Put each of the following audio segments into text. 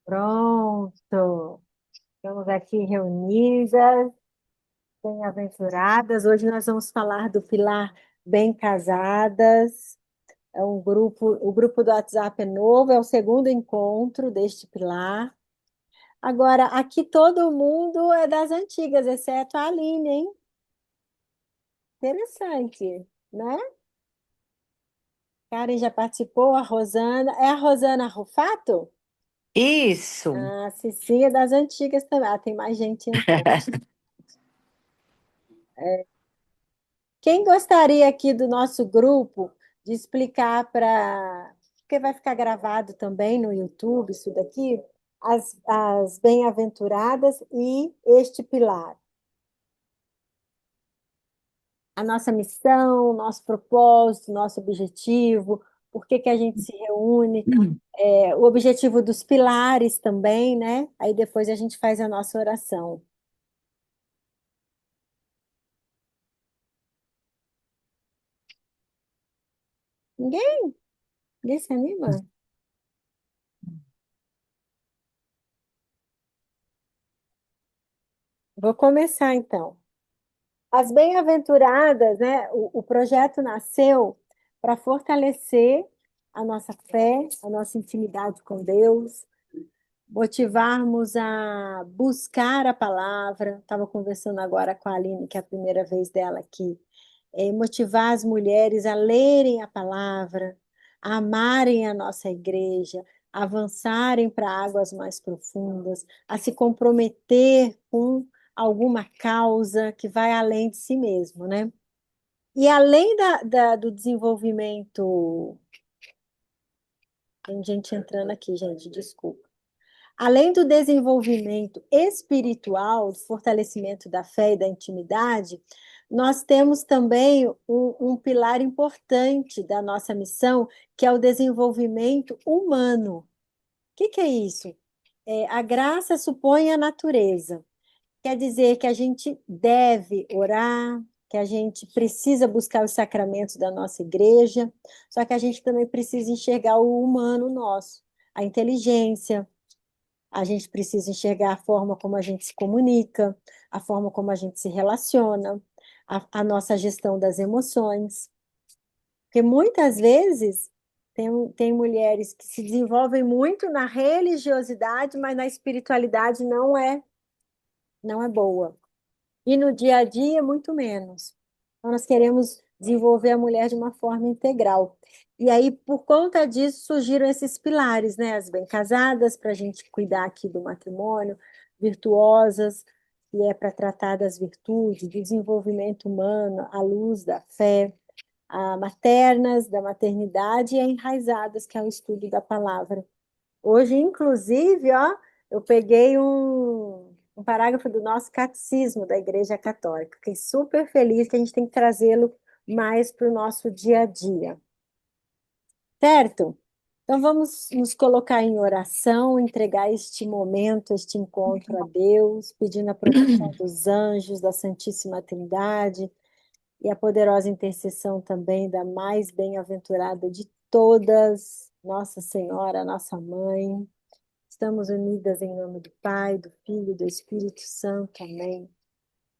Pronto, estamos aqui reunidas, bem-aventuradas. Hoje nós vamos falar do pilar Bem Casadas. É um grupo, o grupo do WhatsApp é novo, é o segundo encontro deste pilar. Agora, aqui todo mundo é das antigas, exceto a Aline, hein? Interessante, né? Karen já participou, a Rosana. É a Rosana Rufato? Isso. A Cicinha é das antigas também. Ah, tem mais gente entrando. Quem gostaria aqui do nosso grupo de explicar para. Porque vai ficar gravado também no YouTube, isso daqui, as bem-aventuradas e este pilar. A nossa missão, nosso propósito, nosso objetivo, por que que a gente se reúne, o objetivo dos pilares também, né? Aí depois a gente faz a nossa oração. Ninguém? Ninguém se anima? Vou começar então. As bem-aventuradas, né? O projeto nasceu para fortalecer a nossa fé, a nossa intimidade com Deus, motivarmos a buscar a palavra. Estava conversando agora com a Aline, que é a primeira vez dela aqui. Motivar as mulheres a lerem a palavra, a amarem a nossa igreja, a avançarem para águas mais profundas, a se comprometer com alguma causa que vai além de si mesmo, né? E além do desenvolvimento, tem gente entrando aqui, gente, desculpa. Além do desenvolvimento espiritual, do fortalecimento da fé e da intimidade, nós temos também um pilar importante da nossa missão, que é o desenvolvimento humano. O que é isso? A graça supõe a natureza. Quer dizer que a gente deve orar, que a gente precisa buscar os sacramentos da nossa igreja, só que a gente também precisa enxergar o humano nosso, a inteligência, a gente precisa enxergar a forma como a gente se comunica, a forma como a gente se relaciona, a nossa gestão das emoções. Porque muitas vezes tem mulheres que se desenvolvem muito na religiosidade, mas na espiritualidade não é boa. E no dia a dia, muito menos. Então, nós queremos desenvolver a mulher de uma forma integral. E aí, por conta disso, surgiram esses pilares, né? As bem-casadas, para a gente cuidar aqui do matrimônio, virtuosas, que é para tratar das virtudes, do desenvolvimento humano, à luz da fé, a maternas, da maternidade, e a enraizadas, que é o estudo da palavra. Hoje, inclusive, ó, eu peguei um parágrafo do nosso catecismo da Igreja Católica. Fiquei super feliz que a gente tem que trazê-lo mais para o nosso dia a dia, certo? Então, vamos nos colocar em oração, entregar este momento, este encontro a Deus, pedindo a proteção dos anjos, da Santíssima Trindade e a poderosa intercessão também da mais bem-aventurada de todas, Nossa Senhora, nossa mãe. Estamos unidas em nome do Pai, do Filho e do Espírito Santo. Amém.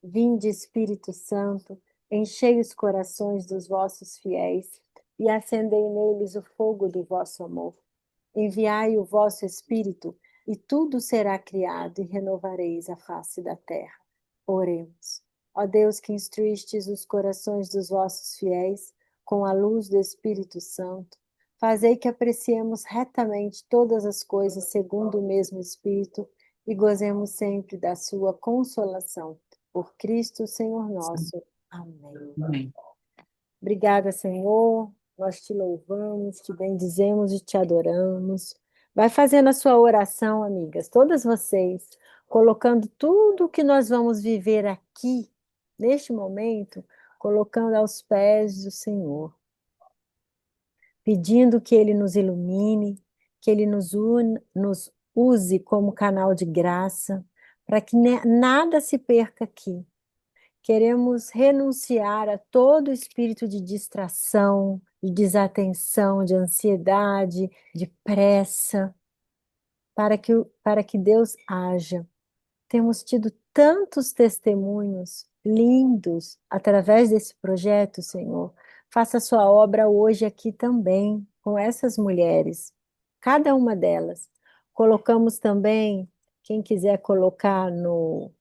Vinde, Espírito Santo, enchei os corações dos vossos fiéis e acendei neles o fogo do vosso amor. Enviai o vosso Espírito e tudo será criado e renovareis a face da terra. Oremos. Ó Deus que instruístes os corações dos vossos fiéis com a luz do Espírito Santo, fazei que apreciemos retamente todas as coisas segundo o mesmo Espírito e gozemos sempre da sua consolação. Por Cristo, Senhor nosso. Amém. Amém. Obrigada, Senhor. Nós te louvamos, te bendizemos e te adoramos. Vai fazendo a sua oração, amigas, todas vocês, colocando tudo o que nós vamos viver aqui, neste momento, colocando aos pés do Senhor, pedindo que Ele nos ilumine, que Ele nos use como canal de graça, para que nada se perca aqui. Queremos renunciar a todo espírito de distração, de desatenção, de ansiedade, de pressa. para que Deus haja. Temos tido tantos testemunhos lindos através desse projeto, Senhor. Faça a sua obra hoje aqui também, com essas mulheres, cada uma delas. Colocamos também, quem quiser colocar nos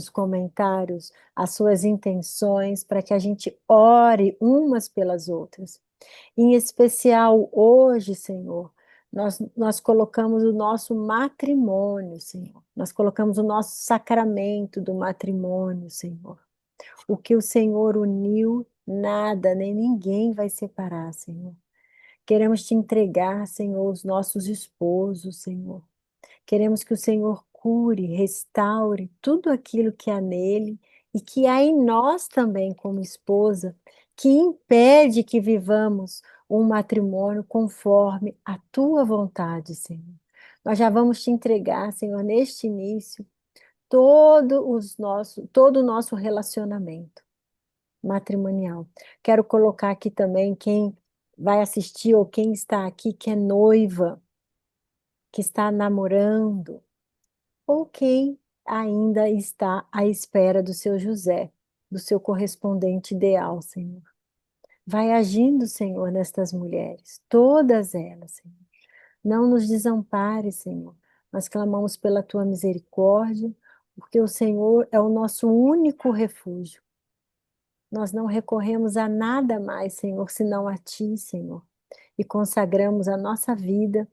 comentários as suas intenções, para que a gente ore umas pelas outras. Em especial hoje, Senhor, nós colocamos o nosso matrimônio, Senhor. Nós colocamos o nosso sacramento do matrimônio, Senhor. O que o Senhor uniu, nada, nem ninguém vai separar, Senhor. Queremos te entregar, Senhor, os nossos esposos, Senhor. Queremos que o Senhor cure, restaure tudo aquilo que há nele e que há em nós também, como esposa, que impede que vivamos um matrimônio conforme a tua vontade, Senhor. Nós já vamos te entregar, Senhor, neste início, todo o nosso relacionamento matrimonial. Quero colocar aqui também quem vai assistir ou quem está aqui que é noiva, que está namorando, ou quem ainda está à espera do seu José, do seu correspondente ideal, Senhor. Vai agindo, Senhor, nestas mulheres, todas elas, Senhor. Não nos desampare, Senhor. Nós clamamos pela tua misericórdia, porque o Senhor é o nosso único refúgio. Nós não recorremos a nada mais, Senhor, senão a ti, Senhor. E consagramos a nossa vida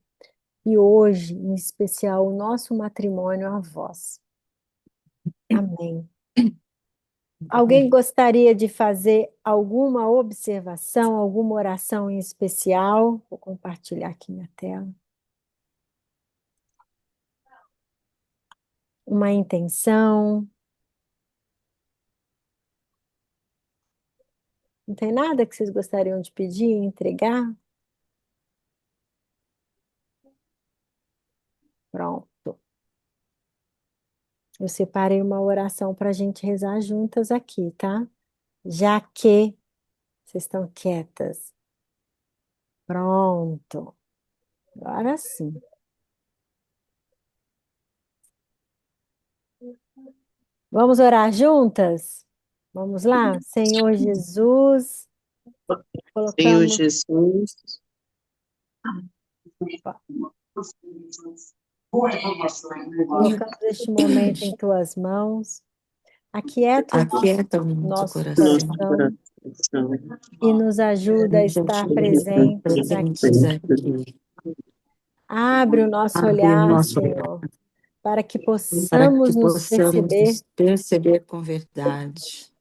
e hoje, em especial, o nosso matrimônio a vós. Amém. Alguém gostaria de fazer alguma observação, alguma oração em especial? Vou compartilhar aqui minha tela. Uma intenção. Não tem nada que vocês gostariam de pedir, entregar? Pronto. Eu separei uma oração para a gente rezar juntas aqui, tá? Já que vocês estão quietas. Pronto. Agora sim. Vamos orar juntas? Vamos lá? Senhor Jesus, Senhor colocamos, Jesus, colocamos este momento em tuas mãos. Aquieta Aquieta o nosso nosso nosso coração coração. coração, e nos ajuda a Nos estar ajuda a estar presentes presentes aqui. aqui. Abre o nosso Abre o olhar, nosso Senhor, para que para que possamos nos possamos perceber nos perceber com verdade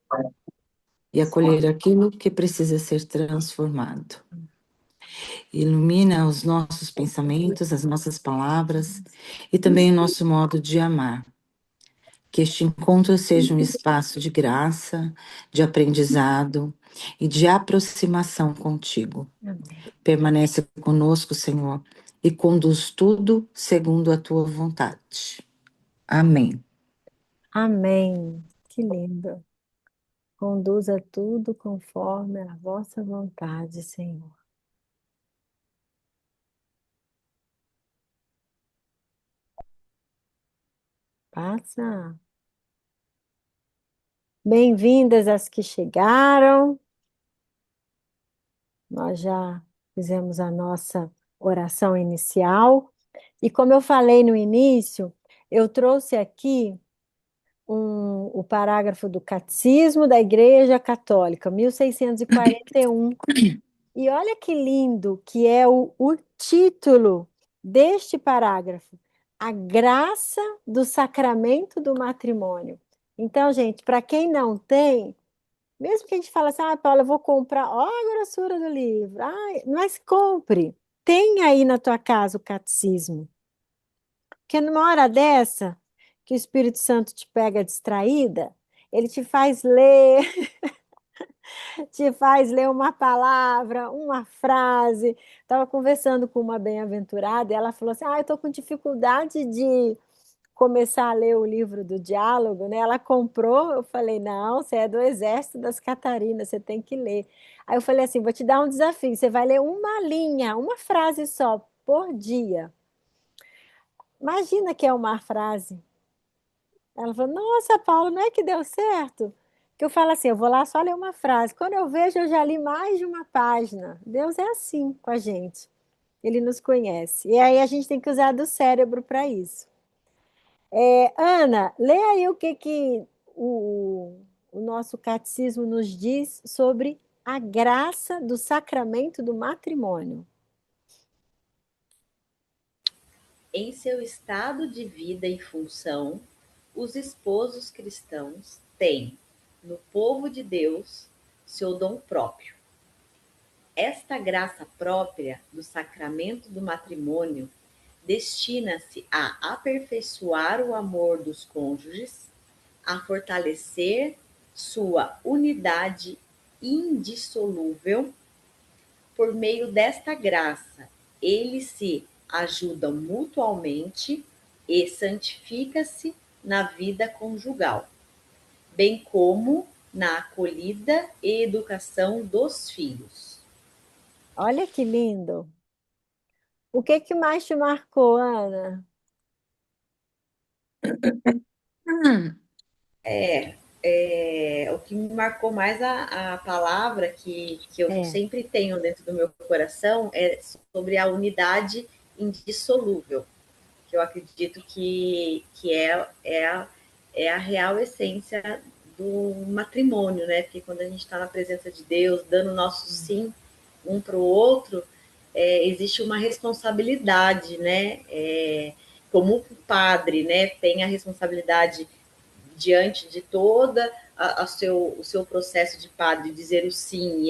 e acolher aquilo que precisa ser transformado. Ilumina os nossos pensamentos, as nossas palavras e também o nosso modo de amar. Que este encontro seja um espaço de graça, de aprendizado e de aproximação contigo. Amém. Permanece conosco, Senhor, e conduz tudo segundo a tua vontade. Amém. Amém. Que lindo. Conduza tudo conforme a vossa vontade, Senhor. Passa. Bem-vindas as que chegaram. Nós já fizemos a nossa oração inicial. E como eu falei no início, eu trouxe aqui o parágrafo do Catecismo da Igreja Católica, 1641. E olha que lindo que é o título deste parágrafo: A Graça do Sacramento do Matrimônio. Então, gente, para quem não tem, mesmo que a gente fale assim, ah, Paula, eu vou comprar, ó a grossura do livro, mas compre, tem aí na tua casa o catecismo. Porque numa hora dessa, que o Espírito Santo te pega distraída, ele te faz ler uma palavra, uma frase. Estava conversando com uma bem-aventurada e ela falou assim: eu estou com dificuldade de começar a ler o livro do diálogo, né? Ela comprou, eu falei: não, você é do Exército das Catarinas, você tem que ler. Aí eu falei assim: vou te dar um desafio, você vai ler uma linha, uma frase só por dia. Imagina que é uma frase. Ela falou, nossa, Paula, não é que deu certo? Que eu falo assim, eu vou lá só ler uma frase. Quando eu vejo, eu já li mais de uma página. Deus é assim com a gente. Ele nos conhece. E aí a gente tem que usar do cérebro para isso. Ana, lê aí o que o nosso catecismo nos diz sobre a graça do sacramento do matrimônio. Em seu estado de vida e função, os esposos cristãos têm, no povo de Deus, seu dom próprio. Esta graça própria do sacramento do matrimônio destina-se a aperfeiçoar o amor dos cônjuges, a fortalecer sua unidade indissolúvel. Por meio desta graça, eles se ajudam mutuamente e santifica-se na vida conjugal, bem como na acolhida e educação dos filhos. Olha que lindo. O que mais te marcou, Ana? Hum, O que me marcou mais a palavra que eu É, sempre tenho dentro do meu coração é sobre a unidade indissolúvel, que eu acredito que é a real essência do matrimônio, né? Porque quando a gente está na presença de Deus, dando nosso sim um para o outro, existe uma responsabilidade, né? Como o padre, né, tem a responsabilidade diante de toda o seu processo de padre, dizer o sim,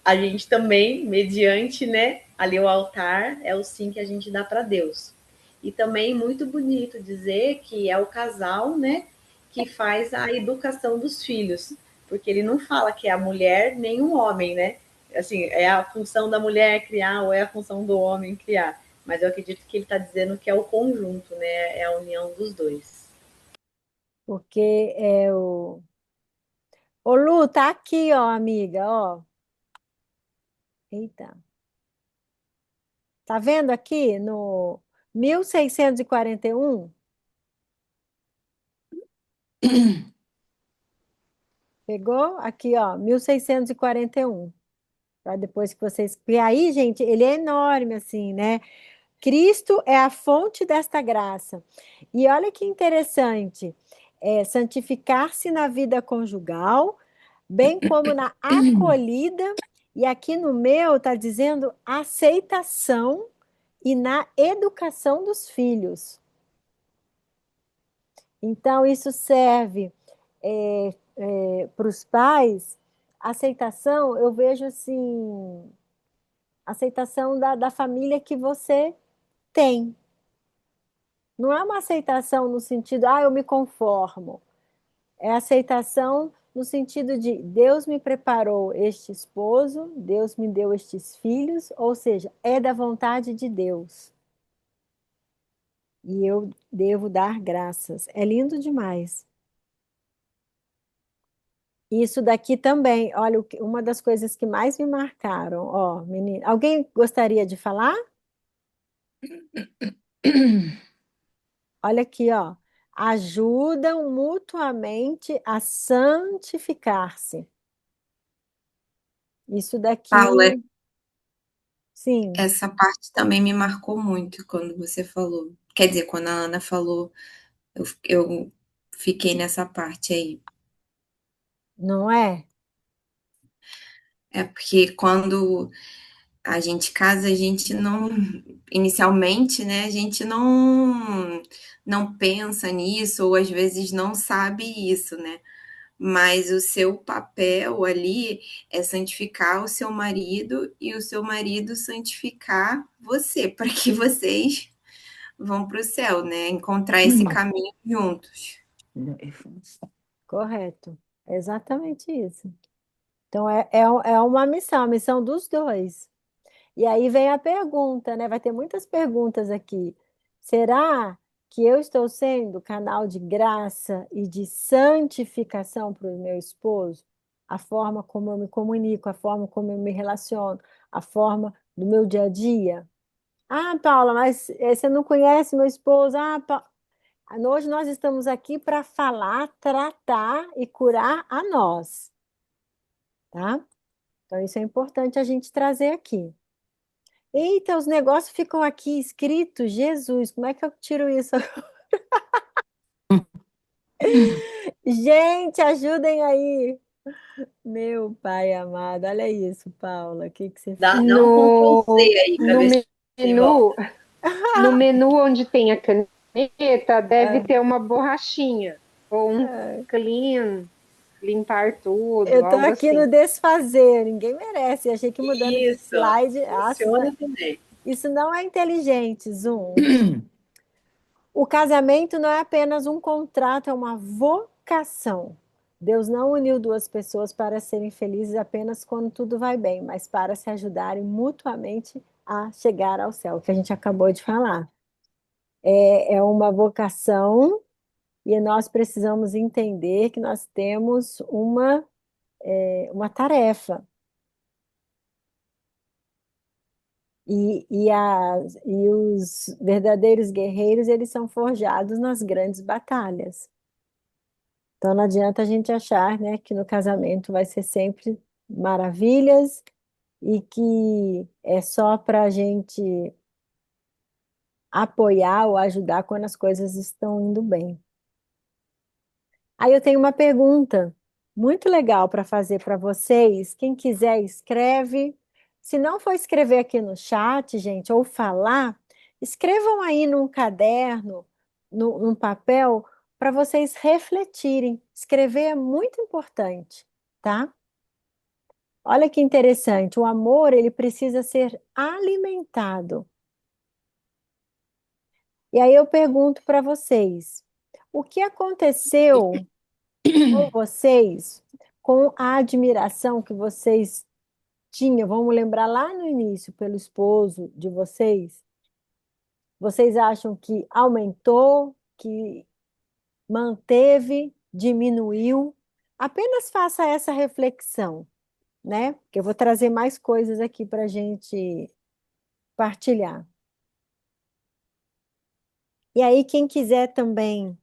a gente também, mediante, né, ali o altar, é o sim que a gente dá para Deus. E também muito bonito dizer que é o casal, né, que faz a educação dos filhos, porque ele não fala que é a mulher nem o homem, né? Assim, é a função da mulher criar ou é a função do homem criar. Mas eu acredito que ele está dizendo que é o conjunto, né? É a união dos dois. porque é o. Ô, Lu, tá aqui, ó, amiga, ó. Eita. Tá vendo aqui no 1641? Pegou? Aqui, ó, 1641. Para depois que vocês. E aí, gente, ele é enorme, assim, né? Cristo é a fonte desta graça. E olha que interessante, santificar-se na vida conjugal, bem como na acolhida, e aqui no meu está dizendo aceitação e na educação dos filhos. Então, isso serve para os pais. Aceitação, eu vejo assim, aceitação da família que você tem. Não é uma aceitação no sentido, eu me conformo. É aceitação no sentido de Deus me preparou este esposo, Deus me deu estes filhos, ou seja, é da vontade de Deus. E eu devo dar graças. É lindo demais. Isso daqui também, olha, uma das coisas que mais me marcaram, ó, menina. Alguém gostaria de falar? Olha aqui, ó. Ajudam mutuamente a santificar-se. Isso Paula, daqui, sim, essa parte também me marcou muito quando você falou. Quer dizer, quando a Ana falou, eu fiquei nessa parte aí. não é? É porque quando a gente casa, a gente não, inicialmente, né, a gente não pensa nisso, ou às vezes não sabe isso, né? Mas o seu papel ali é santificar o seu marido e o seu marido santificar você, para que vocês vão para o céu, né? Encontrar esse caminho juntos. Correto. É exatamente isso. Então, é uma missão, a missão dos dois. E aí vem a pergunta, né? Vai ter muitas perguntas aqui. Será que eu estou sendo canal de graça e de santificação para o meu esposo? A forma como eu me comunico, a forma como eu me relaciono, a forma do meu dia a dia? Ah, Paula, mas você não conhece meu esposo? Hoje nós estamos aqui para falar, tratar e curar a nós, tá? Então, isso é importante a gente trazer aqui. Eita, os negócios ficam aqui escritos, Jesus, como é que eu tiro isso? Gente, ajudem aí. Meu pai amado, olha isso, Paula, o que que você Dá um fez? Ctrl Z No, aí para no ver se volta. menu, no menu onde tem a caneta, deve Ah, ter uma borrachinha ou um ah. clean, limpar tudo, Eu tô algo aqui no assim. desfazer, ninguém merece. Achei que mudando de Isso, slide, funciona também. isso não é inteligente, Zoom. O casamento não é apenas um contrato, é uma vocação. Deus não uniu duas pessoas para serem felizes apenas quando tudo vai bem, mas para se ajudarem mutuamente a chegar ao céu, que a gente acabou de falar. É uma vocação e nós precisamos entender que nós temos uma tarefa. E os verdadeiros guerreiros, eles são forjados nas grandes batalhas. Então não adianta a gente achar, né, que no casamento vai ser sempre maravilhas e que é só para a gente apoiar ou ajudar quando as coisas estão indo bem. Aí eu tenho uma pergunta muito legal para fazer para vocês. Quem quiser, escreve. Se não for escrever aqui no chat, gente, ou falar, escrevam aí num caderno, num papel, para vocês refletirem. Escrever é muito importante, tá? Olha que interessante. O amor, ele precisa ser alimentado. E aí eu pergunto para vocês, o que aconteceu com vocês, com a admiração que vocês tinham, vamos lembrar lá no início, pelo esposo de vocês, vocês acham que aumentou, que manteve, diminuiu? Apenas faça essa reflexão, né? Que eu vou trazer mais coisas aqui para a gente partilhar. E aí, quem quiser também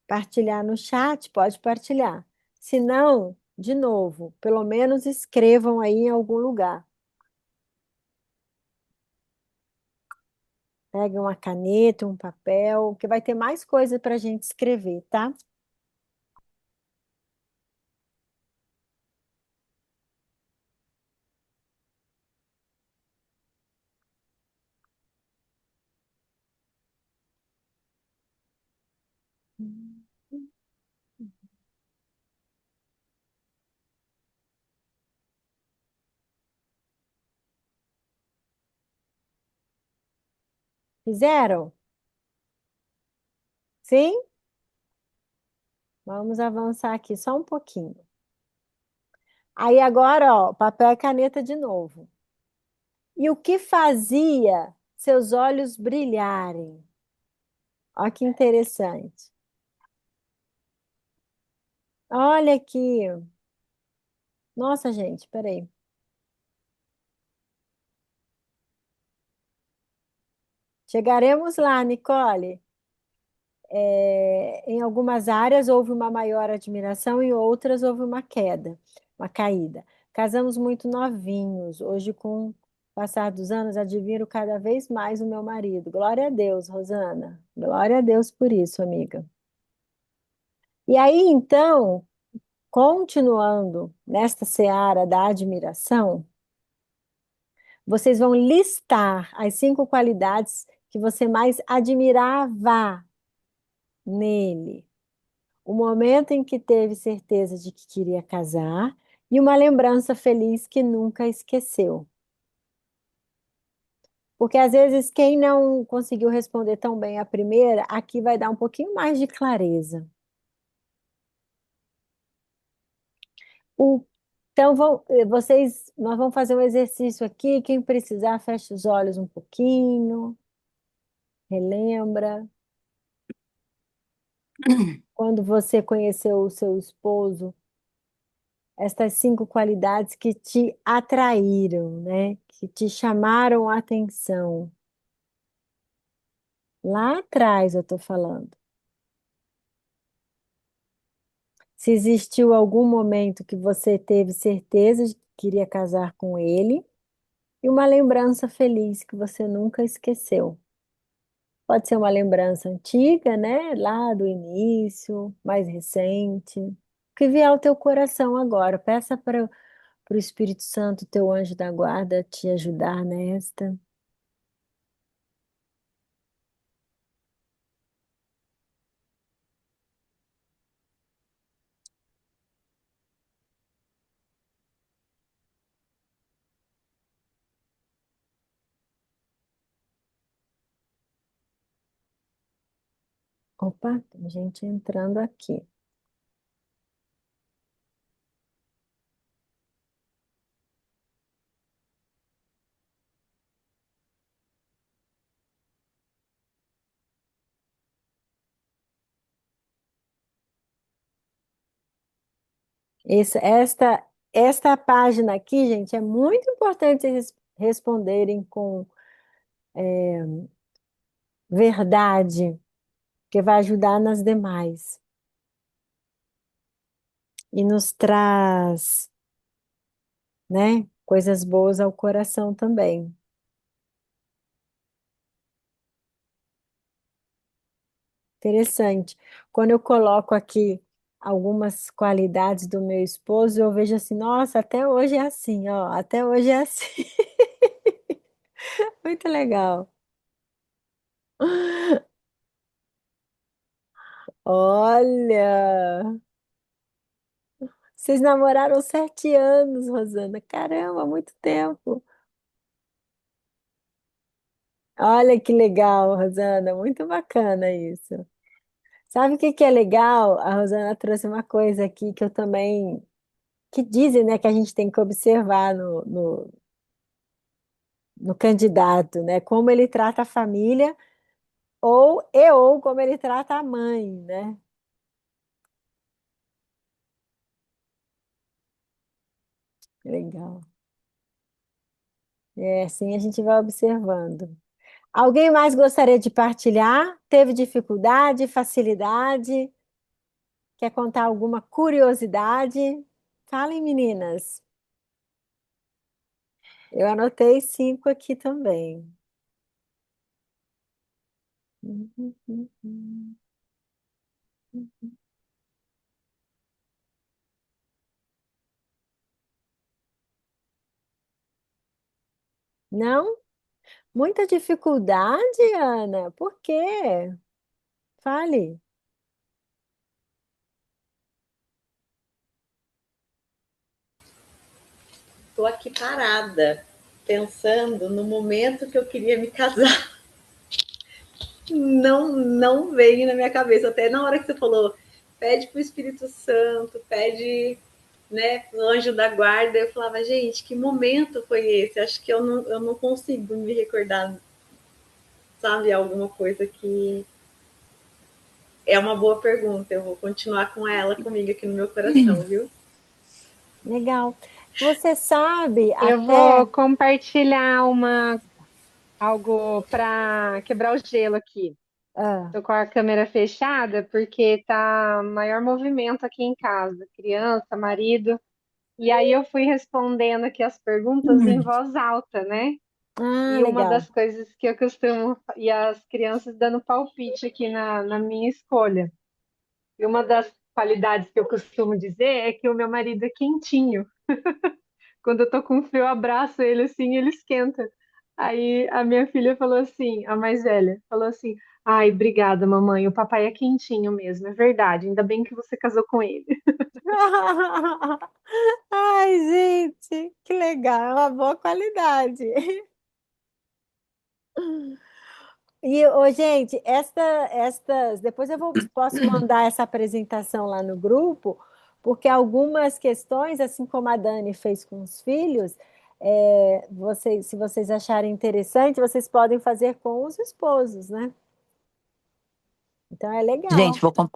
partilhar no chat, pode partilhar. Se não, de novo, pelo menos escrevam aí em algum lugar. Pegue uma caneta, um papel, que vai ter mais coisa para a gente escrever, tá? Fizeram? Sim? Vamos avançar aqui só um pouquinho. Aí agora, ó, papel e caneta de novo. E o que fazia seus olhos brilharem? Olha que interessante. Olha aqui. Nossa, gente, peraí. Chegaremos lá, Nicole. Em algumas áreas houve uma maior admiração e outras houve uma queda, uma caída. Casamos muito novinhos. Hoje, com o passar dos anos, admiro cada vez mais o meu marido. Glória a Deus, Rosana. Glória a Deus por isso, amiga. E aí, então, continuando nesta seara da admiração, vocês vão listar as 5 qualidades que você mais admirava nele. O momento em que teve certeza de que queria casar e uma lembrança feliz que nunca esqueceu. Porque às vezes quem não conseguiu responder tão bem a primeira, aqui vai dar um pouquinho mais de clareza. O- então, nós vamos fazer um exercício aqui. Quem precisar, fecha os olhos um pouquinho, relembra. Quando você conheceu o seu esposo, estas 5 qualidades que te atraíram, né? Que te chamaram a atenção. Lá atrás eu estou falando. Se existiu algum momento que você teve certeza de que queria casar com ele e uma lembrança feliz que você nunca esqueceu. Pode ser uma lembrança antiga, né? Lá do início, mais recente. O que vier ao teu coração agora. Peça para o Espírito Santo, teu anjo da guarda, te ajudar nesta. Opa, tem gente entrando aqui. Esta página aqui, gente, é muito importante vocês responderem com verdade, que vai ajudar nas demais. E nos traz, né, coisas boas ao coração também. Interessante. Quando eu coloco aqui algumas qualidades do meu esposo, eu vejo assim, nossa, até hoje é assim, ó, até hoje é assim. Muito legal. Olha, vocês namoraram 7 anos, Rosana. Caramba, muito tempo. Olha que legal, Rosana. Muito bacana isso. Sabe o que que é legal? A Rosana trouxe uma coisa aqui que eu também, que dizem, né, que a gente tem que observar no candidato, né? Como ele trata a família ou como ele trata a mãe, né? Legal. É, assim a gente vai observando. Alguém mais gostaria de partilhar? Teve dificuldade, facilidade? Quer contar alguma curiosidade? Falem, meninas. Eu anotei 5 aqui também. Não? Muita dificuldade, Ana? Por quê? Fale. Estou aqui parada, pensando no momento que eu queria me casar. Não veio na minha cabeça. Até na hora que você falou, pede para o Espírito Santo, pede, né, o anjo da guarda, eu falava, gente, que momento foi esse? Acho que eu não consigo me recordar, sabe, alguma coisa que é uma boa pergunta. Eu vou continuar com ela comigo aqui no meu coração, viu? Legal. Você sabe Eu até. vou compartilhar algo para quebrar o gelo aqui. Ah, Tô com a câmera fechada porque tá maior movimento aqui em casa, criança, marido. E aí eu fui respondendo aqui as perguntas em voz alta, né? E uma legal. das coisas que eu costumo, e as crianças dando palpite aqui na minha escolha. E uma das qualidades que eu costumo dizer é que o meu marido é quentinho. Quando eu tô com frio, eu abraço ele assim, ele esquenta. Aí a minha filha falou assim, a mais velha, falou assim: Ai, obrigada, mamãe. O papai é quentinho mesmo, é verdade. Ainda bem que você casou com ele. Ai, gente, que legal, é uma boa qualidade. E, ô, gente, depois posso mandar essa apresentação lá no grupo, porque algumas questões, assim como a Dani fez com os filhos, se vocês acharem interessante, vocês podem fazer com os esposos, né? Então é Gente, legal.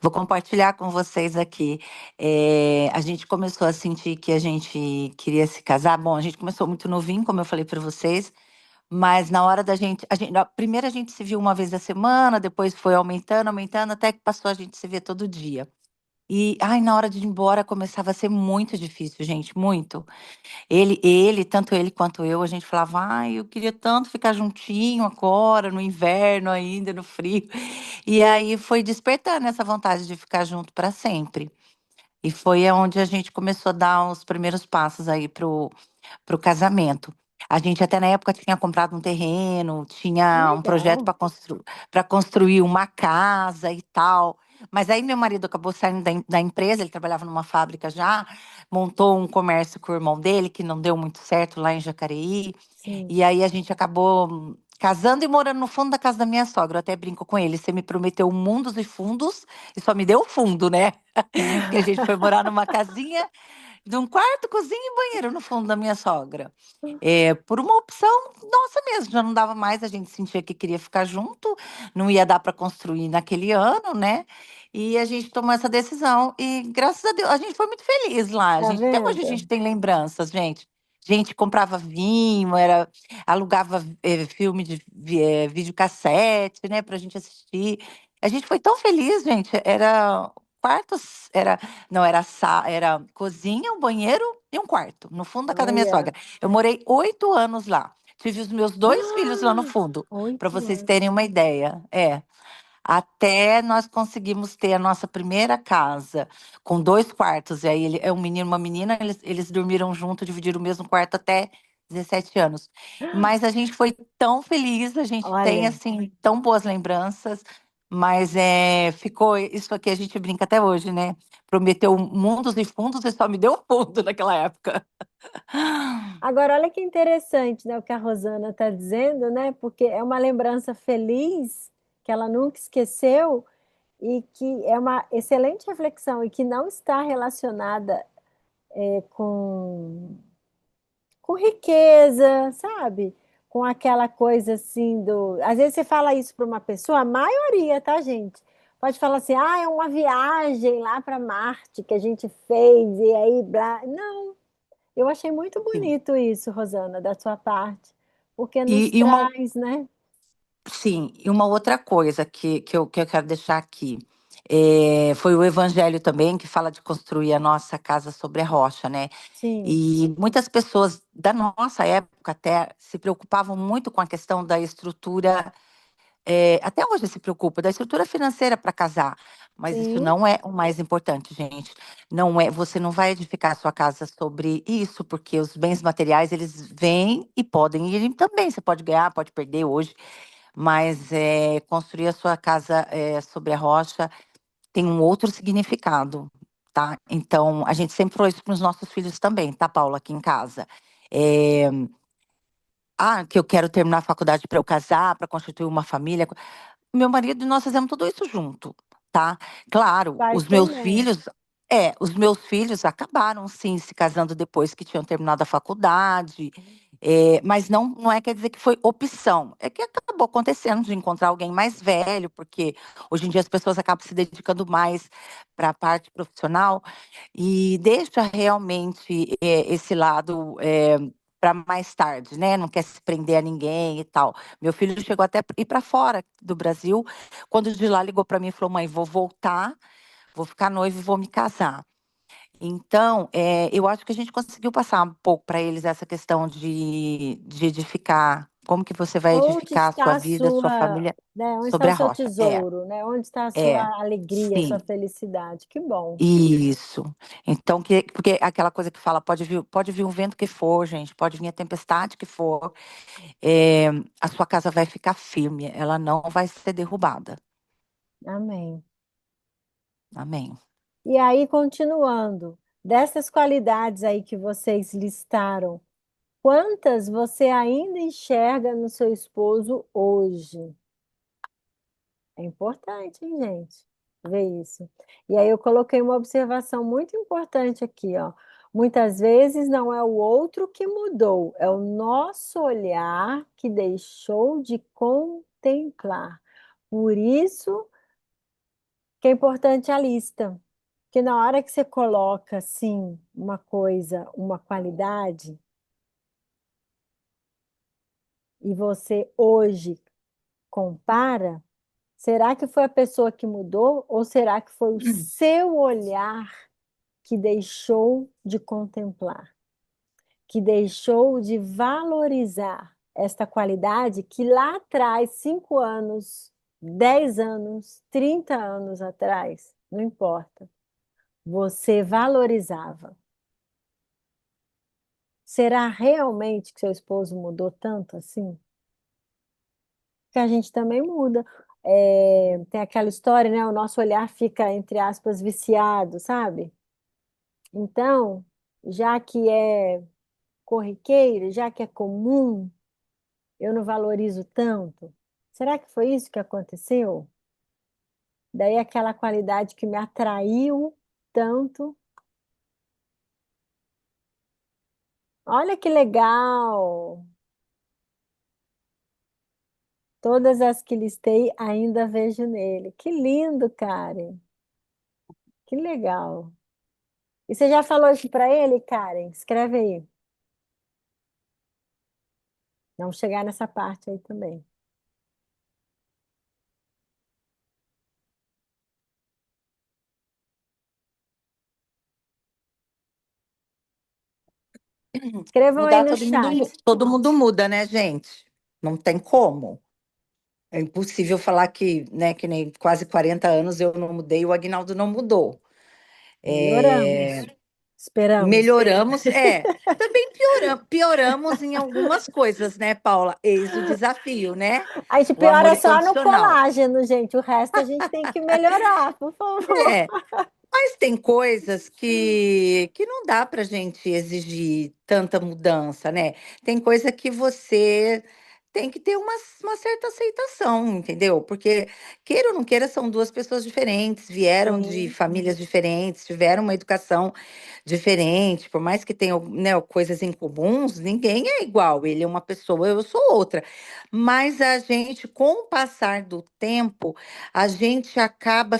Vou compartilhar com vocês aqui. A gente começou a sentir que a gente queria se casar. Bom, a gente começou muito novinho, como eu falei para vocês, mas na hora da primeiro a gente se viu uma vez a semana, depois foi aumentando, aumentando, até que passou a gente se ver todo dia. E, ai, na hora de ir embora começava a ser muito difícil, gente, muito. Tanto ele quanto eu, a gente falava, ai, eu queria tanto ficar juntinho agora, no inverno ainda, no frio. E aí foi despertando essa vontade de ficar junto para sempre. E foi onde a gente começou a dar os primeiros passos aí pro casamento. A gente até na época tinha comprado um terreno, Que tinha um projeto legal. para construir uma casa e tal. Mas aí meu marido acabou saindo da empresa, ele trabalhava numa fábrica já, montou um comércio com o irmão dele, que não deu muito certo lá em Jacareí. Sim. E aí a gente acabou casando e morando no fundo da casa da minha sogra. Eu até brinco com ele, você me prometeu mundos e fundos e só me deu o fundo, né? Porque a gente foi morar numa casinha de um quarto, cozinha e banheiro no fundo da minha sogra. Por uma opção nossa mesmo, já não dava mais, a gente sentia que queria ficar junto, não ia dar para construir naquele ano, né? E a gente tomou essa decisão e graças a Deus, a gente foi muito feliz lá. Tá Até hoje a vendo? gente tem lembranças, gente. A gente comprava vinho, alugava filme de videocassete, né, pra gente assistir. A gente foi tão feliz, gente. Era quartos, não, era cozinha, um banheiro e um quarto, no fundo da casa da minha Olha. sogra. Eu morei 8 anos lá. Tive os meus dois filhos lá no Ah, fundo, para 8 vocês anos. terem uma ideia. Até nós conseguimos ter a nossa primeira casa com 2 quartos. E aí ele é um menino e uma menina, eles dormiram junto, dividiram o mesmo quarto até 17 anos. Mas a gente foi tão feliz, a gente tem Olha, assim tão boas lembranças, mas ficou isso aqui a gente brinca até hoje, né? Prometeu mundos e fundos e só me deu fundo naquela época. agora olha que interessante, né, o que a Rosana está dizendo, né? Porque é uma lembrança feliz que ela nunca esqueceu e que é uma excelente reflexão e que não está relacionada com riqueza, sabe? Com aquela coisa assim do. Às vezes você fala isso para uma pessoa, a maioria, tá, gente? Pode falar assim, ah, é uma viagem lá para Marte que a gente fez, e aí, blá. Não, eu achei muito Sim. bonito isso, Rosana, da sua parte, porque nos E uma, traz, né? sim, e uma outra coisa que eu quero deixar aqui. Foi o Evangelho também que fala de construir a nossa casa sobre a rocha, né? Sim, E muitas pessoas da nossa época até se preocupavam muito com a questão da estrutura, até hoje se preocupa, da estrutura financeira para casar. Mas isso sim, não é o mais importante, gente. Não é, você não vai edificar a sua casa sobre isso, porque os bens materiais, eles vêm e podem ir também. Você pode ganhar, pode perder hoje, mas construir a sua casa sobre a rocha tem um outro significado, tá? Então, a gente sempre falou isso para os nossos filhos também, tá, Paula, aqui em casa. É, que eu quero terminar a faculdade para eu casar, para constituir uma família. Meu marido e nós fizemos tudo isso junto, tá? Claro, faz também. os meus filhos acabaram sim se casando depois que tinham terminado a faculdade, mas não quer dizer que foi opção, é que acabou acontecendo de encontrar alguém mais velho, porque hoje em dia as pessoas acabam se dedicando mais para a parte profissional e deixa realmente esse lado para mais tarde, né? Não quer se prender a ninguém e tal. Meu filho chegou até a ir para fora do Brasil. Quando de lá ligou para mim e falou: mãe, vou voltar, vou ficar noivo e vou me casar. Então, eu acho que a gente conseguiu passar um pouco para eles essa questão de edificar. Como que você vai Onde edificar a sua está a vida, a sua sua, família né? Onde está sobre o a seu rocha? É, tesouro, né? Onde está a é, sua alegria, a sua sim. felicidade? Que bom. Isso. Então, porque aquela coisa que fala, pode vir o vento que for, gente, pode vir a tempestade que for, é, a sua casa vai ficar firme, ela não vai ser derrubada. Amém. Amém. E aí, continuando, dessas qualidades aí que vocês listaram, quantas você ainda enxerga no seu esposo hoje? É importante, hein, gente? Ver isso. E aí eu coloquei uma observação muito importante aqui, ó. Muitas vezes não é o outro que mudou, é o nosso olhar que deixou de contemplar. Por isso que é importante a lista. Porque na hora que você coloca, assim, uma coisa, uma qualidade, e você hoje compara, será que foi a pessoa que mudou ou será que foi o seu olhar que deixou de contemplar, que deixou de valorizar esta qualidade que lá atrás, 5 anos, 10 anos, 30 anos atrás, não importa, você valorizava? Será realmente que seu esposo mudou tanto assim? Que a gente também muda. Tem aquela história, né? O nosso olhar fica, entre aspas, viciado, sabe? Então, já que é corriqueiro, já que é comum, eu não valorizo tanto. Será que foi isso que aconteceu? Daí aquela qualidade que me atraiu tanto. Olha que legal! Todas as que listei ainda vejo nele. Que lindo, Karen. Que legal. E você já falou isso para ele, Karen? Escreve aí. Vamos chegar nessa parte aí também. Escrevam aí Mudar, no chat. todo mundo muda, né, gente? Não tem como. É impossível falar que, né, que nem quase 40 anos eu não mudei, o Agnaldo não mudou. Melhoramos. Esperamos. Melhoramos, também pioramos em algumas coisas, né, Paula? Eis o desafio, né? A gente O amor piora só no incondicional. colágeno, gente. O resto a gente tem que melhorar, por favor. É, mas tem coisas que não dá para gente exigir tanta mudança, né? Tem coisa que você tem que ter uma certa aceitação, entendeu? Porque, queira ou não queira, são duas pessoas diferentes, vieram de Sim, famílias diferentes, tiveram uma educação diferente, por mais que tenham, né, coisas em comuns, ninguém é igual. Ele é uma pessoa, eu sou outra. Mas a gente, com o passar do tempo, a gente acaba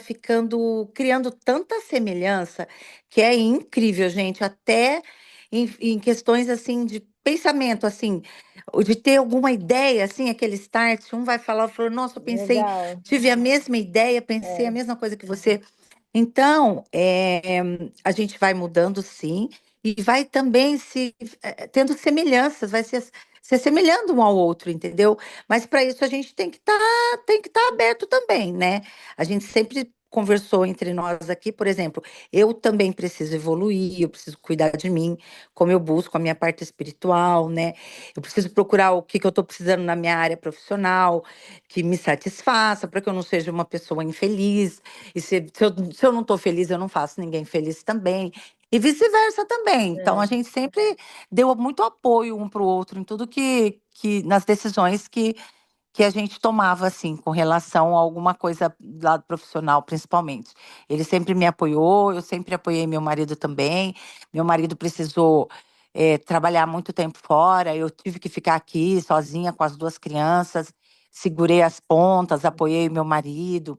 criando tanta semelhança que é incrível, gente, até em questões assim de pensamento, assim, ou de ter alguma ideia, assim, aquele start, um vai falar, falou, nossa, eu pensei, legal. tive a mesma ideia, pensei a É, mesma coisa que você. Então, a gente vai mudando, sim, e vai também tendo semelhanças, se assemelhando um ao outro, entendeu? Mas para isso a gente tem que estar aberto também, né? A gente sempre conversou entre nós aqui, por exemplo, eu também preciso evoluir, eu preciso cuidar de mim, como eu busco a minha parte espiritual, né? Eu preciso procurar o que eu estou precisando na minha área profissional, que me satisfaça, para que eu não seja uma pessoa infeliz. E se eu não estou feliz, eu não faço ninguém feliz também. E vice-versa também. Então, a é, gente sempre deu muito apoio um para o outro em tudo nas decisões que a gente tomava, assim, com relação a alguma coisa do lado profissional, principalmente. Ele sempre me apoiou, eu sempre apoiei meu marido também. Meu marido precisou, trabalhar muito tempo fora, eu tive que ficar aqui sozinha com as duas crianças, segurei as pontas, apoiei meu marido.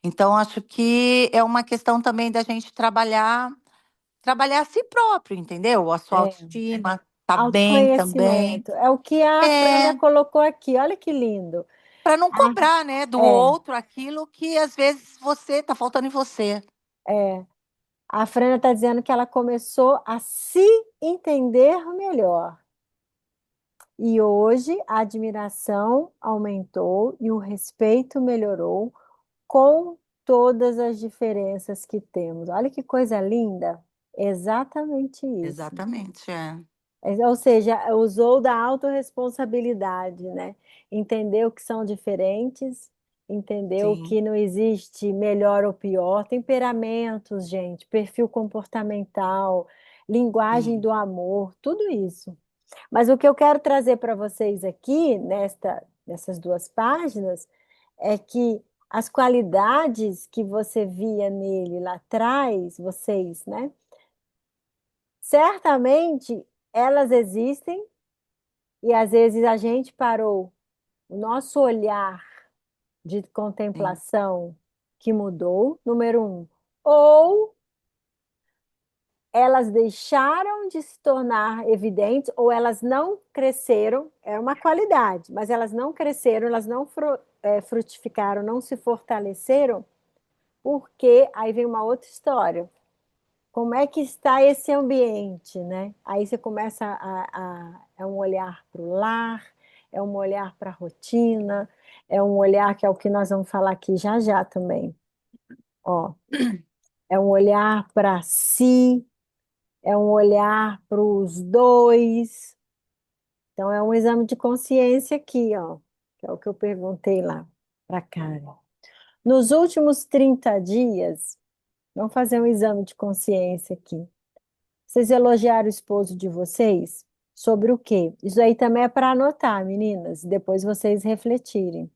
Então, acho que é uma questão também da gente trabalhar a si próprio, entendeu? A sua é. autoestima, tá bem também. Autoconhecimento. É o que a Frânia É, colocou aqui. Olha que lindo. para não Ah, cobrar, né, do é, outro aquilo que às vezes tá faltando em você. é. A Frânia está dizendo que ela começou a se entender melhor. E hoje a admiração aumentou e o respeito melhorou com todas as diferenças que temos. Olha que coisa linda. Exatamente isso. Exatamente, é. Ou seja, usou da autorresponsabilidade, né? Entendeu que são diferentes, entendeu Sim, que não existe melhor ou pior, temperamentos, gente, perfil comportamental, linguagem sim, do amor, tudo isso. Mas o que eu quero trazer para vocês aqui, nessas 2 páginas, é que as qualidades que você via nele lá atrás, vocês, né? Certamente elas existem e às vezes a gente parou o nosso olhar de sim, contemplação, que mudou, número um, ou elas deixaram de se tornar evidentes, ou elas não cresceram, é uma qualidade, mas elas não cresceram, elas não frutificaram, não se fortaleceram, porque aí vem uma outra história. Como é que está esse ambiente, né? Aí você começa é um olhar para o lar, é um olhar para a rotina, é um olhar que é o que nós vamos falar aqui já já também. Ó, é um olhar para si, é um olhar para os dois. Então é um exame de consciência aqui, ó, que é o que eu perguntei lá para Karen. Nos últimos 30 dias, vamos fazer um exame de consciência aqui. Vocês elogiaram o esposo de vocês? Sobre o quê? Isso aí também é para anotar, meninas, depois vocês refletirem.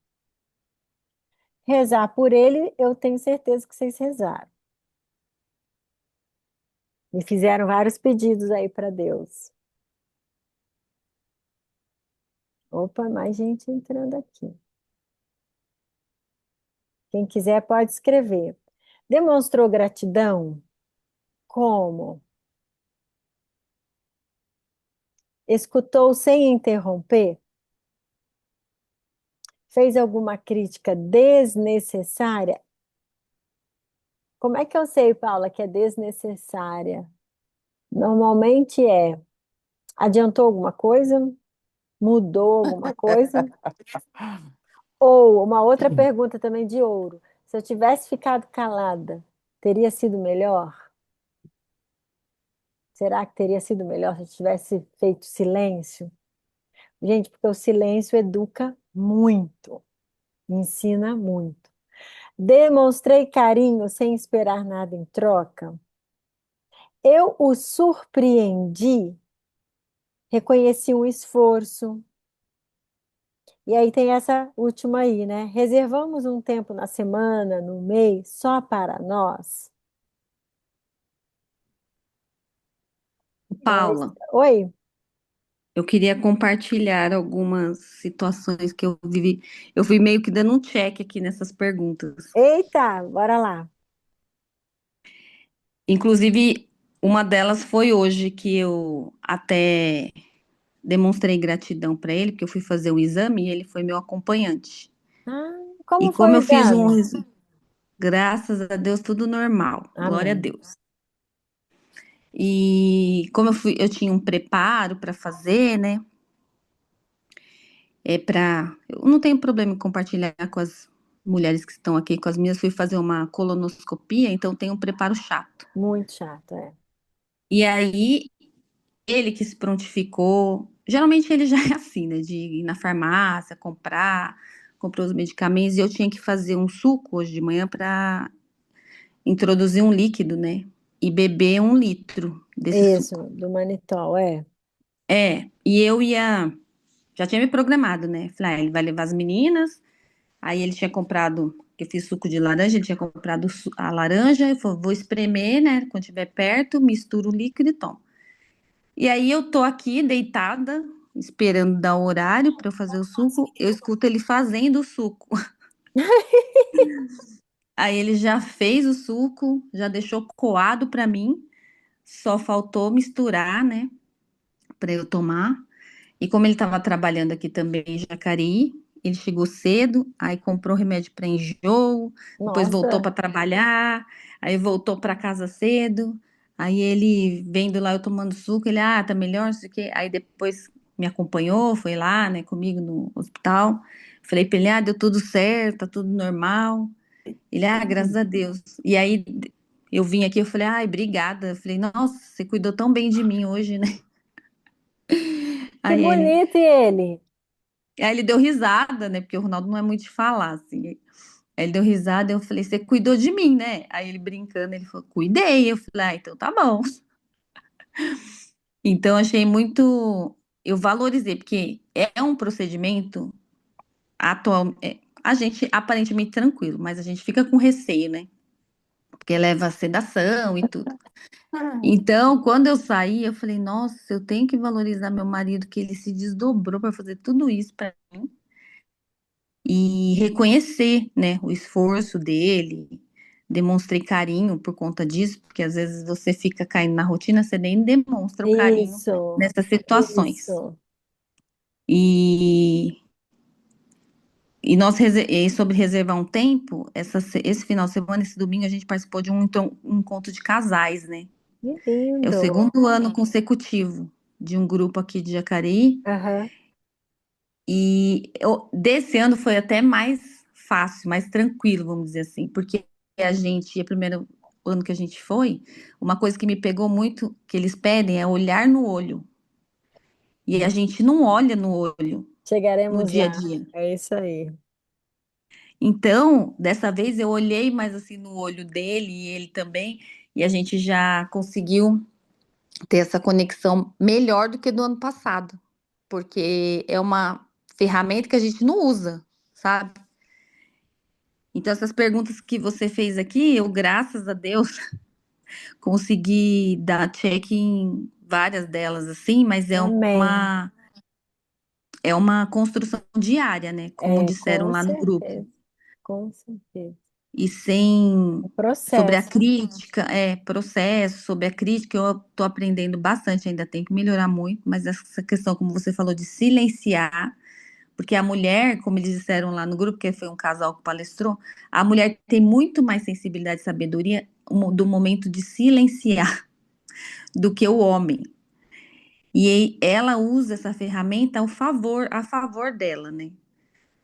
Rezar por ele, eu tenho certeza que vocês rezaram. E fizeram vários pedidos aí para Deus. Opa, mais gente entrando aqui. Quem quiser pode escrever. Demonstrou gratidão? Como? Escutou sem interromper? Fez alguma crítica desnecessária? Como é que eu sei, Paula, que é desnecessária? Normalmente adiantou alguma coisa? Mudou alguma coisa? Ou uma outra pergunta também de ouro. Se eu tivesse ficado calada, teria sido melhor? Será que teria sido melhor se eu tivesse feito silêncio? Gente, porque o silêncio educa muito, ensina muito. Demonstrei carinho sem esperar nada em troca. Eu o surpreendi, reconheci um esforço. E aí tem essa última aí, né? Reservamos um tempo na semana, no mês, só para nós. Então, Paula, oi? eu queria compartilhar algumas situações que eu vivi. Eu fui meio que dando um check aqui nessas perguntas. Eita, bora lá. Inclusive, uma delas foi hoje que eu até demonstrei gratidão para ele, porque eu fui fazer um exame e ele foi meu acompanhante. Ah, E como foi como o eu fiz exame? graças a Deus, tudo normal. Glória a Amém. Deus. E como eu tinha um preparo para fazer, né? Eu não tenho problema em compartilhar com as mulheres que estão aqui, com as minhas, fui fazer uma colonoscopia, então tem um preparo chato. Muito chato, é. E aí, ele que se prontificou, geralmente ele já é assim, né, de ir na farmácia, comprou os medicamentos, e eu tinha que fazer um suco hoje de manhã para introduzir um líquido, né, e beber 1 litro desse Isso, suco. do manitol, é. E já tinha me programado, né, falei, ele vai levar as meninas. Aí ele tinha comprado, que eu fiz suco de laranja, ele tinha comprado a laranja, eu falei, vou espremer, né? Quando estiver perto, misturo o líquido e tomo. E aí eu tô aqui deitada, esperando dar o horário para eu fazer o suco, eu escuto ele fazendo o suco. Aí ele já fez o suco, já deixou coado para mim, só faltou misturar, né, para eu tomar. E como ele estava trabalhando aqui também em Jacareí, ele chegou cedo, aí comprou remédio para enjoo, depois voltou Nossa, para trabalhar, aí voltou para casa cedo. Aí ele vendo lá eu tomando suco, ele, tá melhor, não sei o quê. Aí depois me acompanhou, foi lá, né, comigo no hospital. Falei pra ele, deu tudo certo, tá tudo normal. Ele, graças a Deus. E aí eu vim aqui, eu falei, ai, obrigada. Eu falei, nossa, você cuidou tão bem de mim hoje, né? que Aí ele, bonito e ele. Aí ele deu risada, né? Porque o Ronaldo não é muito de falar, assim. Aí ele deu risada, eu falei, você cuidou de mim, né? Aí ele brincando, ele falou, cuidei. Eu falei, então tá bom. Então achei muito. Eu valorizei, porque é um procedimento atual. A gente aparentemente tranquilo, mas a gente fica com receio, né? Porque leva a sedação e tudo. Então, quando eu saí, eu falei, nossa, eu tenho que valorizar meu marido, que ele se desdobrou para fazer tudo isso para mim. e reconhecer, né, o esforço dele. Demonstrei carinho por conta disso, porque às vezes você fica caindo na rotina, você nem demonstra o carinho Isso, nessas situações. isso. E, e sobre reservar um tempo, esse final de semana, esse domingo, a gente participou de um encontro de casais, né? Que É o lindo. segundo ano consecutivo de um grupo aqui de Jacareí. Aham. E desse ano foi até mais fácil, mais tranquilo, vamos dizer assim, porque o primeiro ano que a gente foi, uma coisa que me pegou muito, que eles pedem, é olhar no olho. E a gente não olha no olho no Chegaremos dia a lá. dia. É isso aí. Então, dessa vez eu olhei mais assim no olho dele e ele também, e a gente já conseguiu ter essa conexão melhor do que do ano passado, porque é uma ferramenta que a gente não usa, sabe? Então, essas perguntas que você fez aqui, eu, graças a Deus, consegui dar check em várias delas, assim, mas Amém. é uma construção diária, né? Como É, disseram com lá no grupo. certeza. Com certeza. E sem O sobre a processo. crítica, processo, sobre a crítica, eu tô aprendendo bastante, ainda tem que melhorar muito, mas essa questão, como você falou, de silenciar, porque a mulher, como eles disseram lá no grupo, que foi um casal que palestrou, a mulher tem muito mais sensibilidade e sabedoria do momento de silenciar do que o homem. E ela usa essa ferramenta a favor dela, né?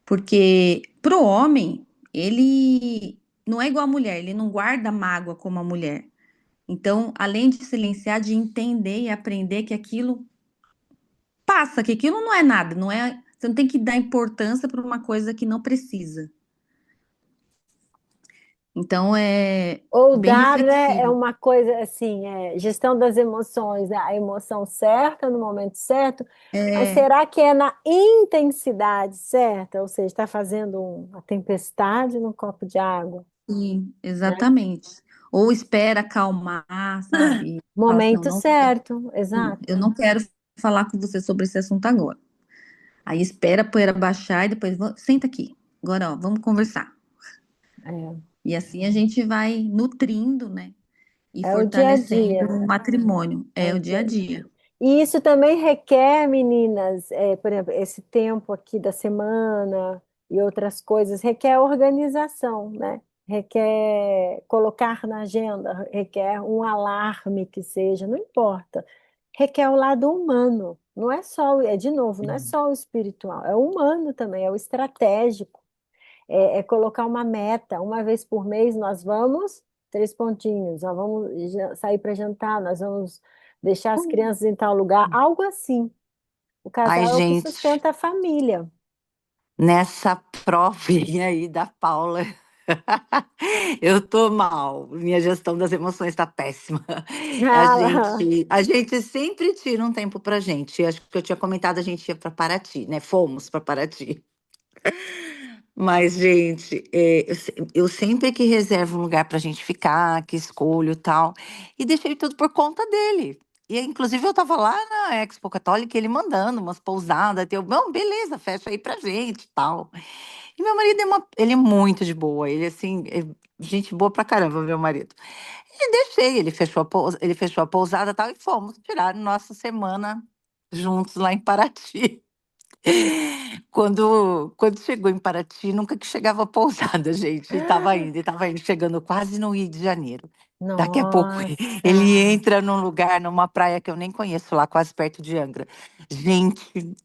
Porque pro homem, ele não é igual a mulher, ele não guarda mágoa como a mulher. Então, além de silenciar, de entender e aprender que aquilo passa, que aquilo não é nada, não é, você não tem que dar importância para uma coisa que não precisa. Então, é Ou bem dar, né, é reflexivo. uma coisa assim, gestão das emoções, né, a emoção certa no momento certo, mas É, será que é na intensidade certa? Ou seja, está fazendo uma tempestade num copo de água, sim, né? exatamente. Ou espera acalmar, sabe? Fala assim, Momento certo, eu exato. não quero falar com você sobre esse assunto agora. Aí espera a poeira baixar e depois senta aqui. Agora, ó, vamos conversar. É, E assim a gente vai nutrindo, né? E é o dia a fortalecendo dia, o matrimônio. é É o o dia dia a a dia. dia. E isso também requer, meninas, por exemplo, esse tempo aqui da semana e outras coisas, requer organização, né? Requer colocar na agenda, requer um alarme que seja, não importa. Requer o lado humano, não é só, de novo, não é só o espiritual, é o humano também, é o estratégico. É colocar uma meta. Uma vez por mês nós vamos, três pontinhos, nós vamos sair para jantar, nós vamos deixar as crianças em tal lugar, algo assim. O Ai, casal é o que gente, sustenta a família. nessa provinha aí da Paula, eu tô mal. Minha gestão das emoções tá péssima. Ah, A gente sempre tira um tempo pra gente. Acho que eu tinha comentado, a gente ia para Paraty, né? Fomos para Paraty. Mas, gente, eu sempre que reservo um lugar pra gente ficar, que escolho tal, e deixei tudo por conta dele. E, inclusive, eu tava lá na Expo Católica, ele mandando umas pousadas, eu, bom, beleza, fecha aí pra gente tal. E meu marido ele é muito de boa, ele, assim, é gente boa pra caramba, meu marido. E deixei, ele fechou a pousada tal, e fomos tirar nossa semana juntos lá em Paraty. Quando chegou em Paraty, nunca que chegava a pousada, gente. E tava indo, chegando quase no Rio de Janeiro. Daqui a pouco ele nossa, entra num lugar, numa praia que eu nem conheço lá, quase perto de Angra. Gente,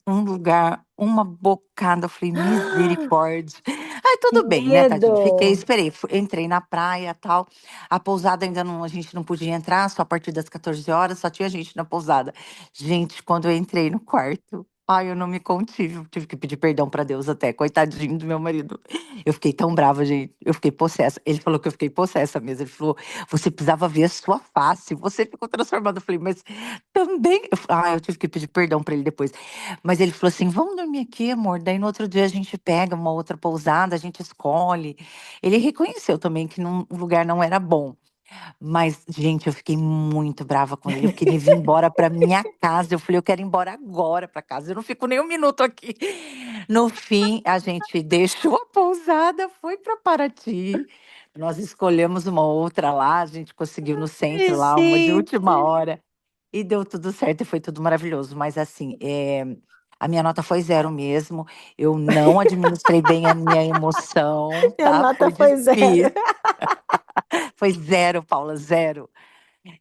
um lugar, uma bocada. Eu falei, misericórdia. Aí que tudo bem, né, tadinho? medo! Esperei, entrei na praia tal. A pousada ainda não, a gente não podia entrar, só a partir das 14 horas, só tinha gente na pousada. Gente, quando eu entrei no quarto, ai, eu não me contive, eu tive que pedir perdão pra Deus até, coitadinho do meu marido. Eu fiquei tão brava, gente. Eu fiquei possessa. Ele falou que eu fiquei possessa mesmo. Ele falou: você precisava ver a sua face, você ficou transformada. Eu falei, mas também. Eu tive que pedir perdão pra ele depois. Mas ele falou assim: vamos dormir aqui, amor. Daí no outro dia a gente pega uma outra pousada, a gente escolhe. Ele reconheceu também que o lugar não era bom. Mas, gente, eu fiquei muito brava com ele. Eu queria vir embora para minha casa. Eu falei, eu quero ir embora agora para casa. Eu não fico nem um minuto aqui. No fim, a gente deixou a pousada, foi para Paraty. Nós escolhemos uma outra lá. A gente conseguiu no centro lá, uma de última Gente, hora. E deu tudo certo e foi tudo maravilhoso. Mas, assim, a minha nota foi 0 mesmo. Eu não administrei bem a minha emoção, minha tá? nota Foi foi 0. difícil. Foi 0, Paula, 0.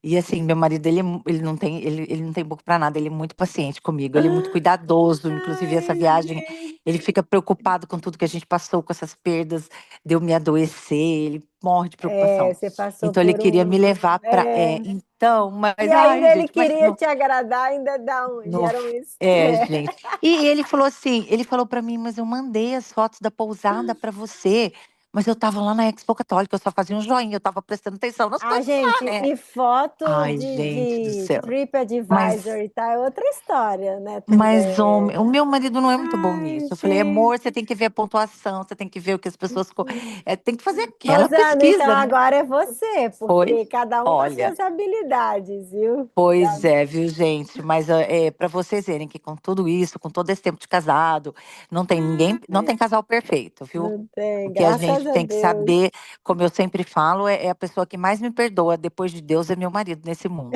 E assim, meu marido, ele não tem boca pra nada, ele é muito paciente comigo, ele é muito cuidadoso, inclusive essa Ai, viagem, ele gente. fica preocupado com tudo que a gente passou, com essas perdas, de eu me adoecer, ele morre de preocupação. Você passou Então ele por queria me um. levar pra. Então, E mas ainda ai, ele gente, mas queria não, te agradar, ainda dá um, não, gera um estresse. gente. E ele falou assim, ele falou pra mim, mas eu mandei as fotos da pousada pra você. Mas eu tava lá na Expo Católica, eu só fazia um joinha, eu tava prestando atenção nas Ah, coisas lá, gente, né? e foto Ai, gente do de céu. TripAdvisor Mas, e tal, é outra história, né, mas também. o meu marido não é muito bom Ai, nisso. Eu falei, gente. amor, você tem que ver a pontuação, você tem que ver o que as pessoas. Tem que fazer aquela Rosana, então pesquisa, né? agora é você, Pois, porque cada um com as olha, suas habilidades, viu? pois é, viu, gente? Mas para vocês verem que com tudo isso, com todo esse tempo de casado, não tem ninguém, não tem casal perfeito, viu? Não tem, O que a graças gente a tem que Deus. saber, como eu sempre falo, é a pessoa que mais me perdoa depois de Deus é meu marido nesse mundo.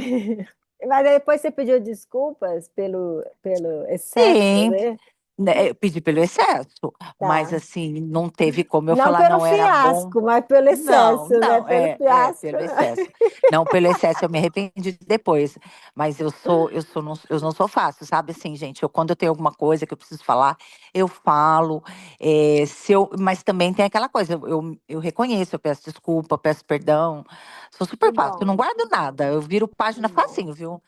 Mas aí depois você pediu desculpas pelo excesso, Sim, né? né, eu pedi pelo excesso, mas Tá. assim, não teve como eu Não falar pelo não era bom. fiasco, mas pelo Não, excesso, né? não, Pelo fiasco, pelo não. excesso. Não, pelo excesso eu me arrependi depois, mas eu não sou fácil, sabe assim, gente, quando eu tenho alguma coisa que eu preciso falar, eu falo, mas também tem aquela coisa, eu reconheço, eu peço desculpa, eu peço perdão, sou Que super fácil, eu não bom, guardo nada, eu viro que página bom. facinho, viu?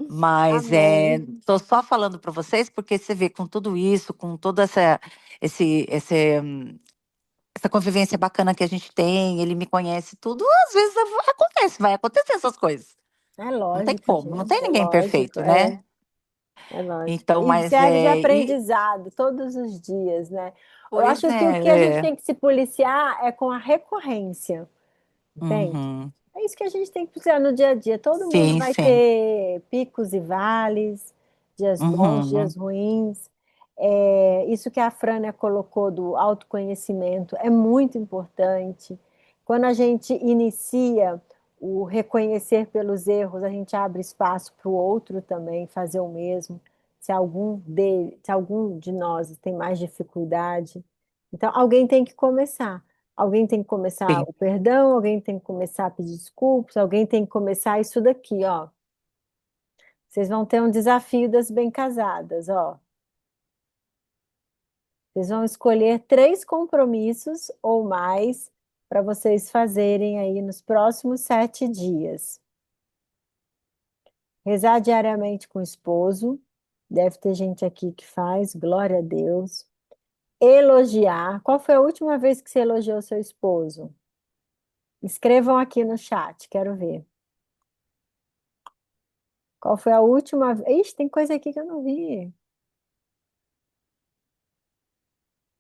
Mas Amém. tô só falando para vocês porque você vê com tudo isso, com toda esse, esse, essa convivência bacana que a gente tem, ele me conhece tudo, às vezes vai acontecer essas coisas. É Não tem lógico, como, não gente, tem é ninguém lógico, perfeito, né? é lógico. Então, E mas serve de aprendizado todos os dias, né? Eu pois acho que o que a gente é, tem que se policiar é com a recorrência, entende? uhum, É isso que a gente tem que policiar no dia a dia. Todo mundo sim, vai sim, ter picos e vales, dias bons, uhum, dias ruins. Isso que a Frânia colocou do autoconhecimento é muito importante. Quando a gente inicia o reconhecer pelos erros, a gente abre espaço para o outro também fazer o mesmo. Se algum de nós tem mais dificuldade, então alguém tem que começar. Alguém tem que começar sim, o perdão, alguém tem que começar a pedir desculpas, alguém tem que começar isso daqui, ó. Vocês vão ter um desafio das bem casadas, ó. Vocês vão escolher 3 compromissos ou mais para vocês fazerem aí nos próximos 7 dias. Rezar diariamente com o esposo. Deve ter gente aqui que faz, glória a Deus. Elogiar. Qual foi a última vez que você elogiou seu esposo? Escrevam aqui no chat, quero ver. Qual foi a última? Ixi, tem coisa aqui que eu não vi.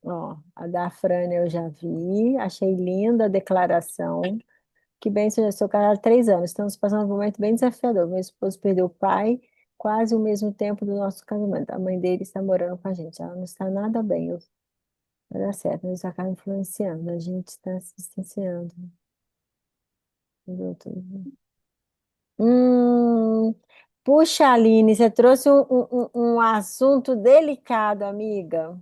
Ó, a da Frânia eu já vi, achei linda a declaração. Que bênção, já sou casada há 3 anos. Estamos passando um momento bem desafiador. Meu esposo perdeu o pai quase o mesmo tempo do nosso casamento. A mãe dele está morando com a gente. Ela não está nada bem. Vai dar certo, mas isso acaba influenciando. A gente está se distanciando. Hum, puxa, Aline, você trouxe um assunto delicado, amiga.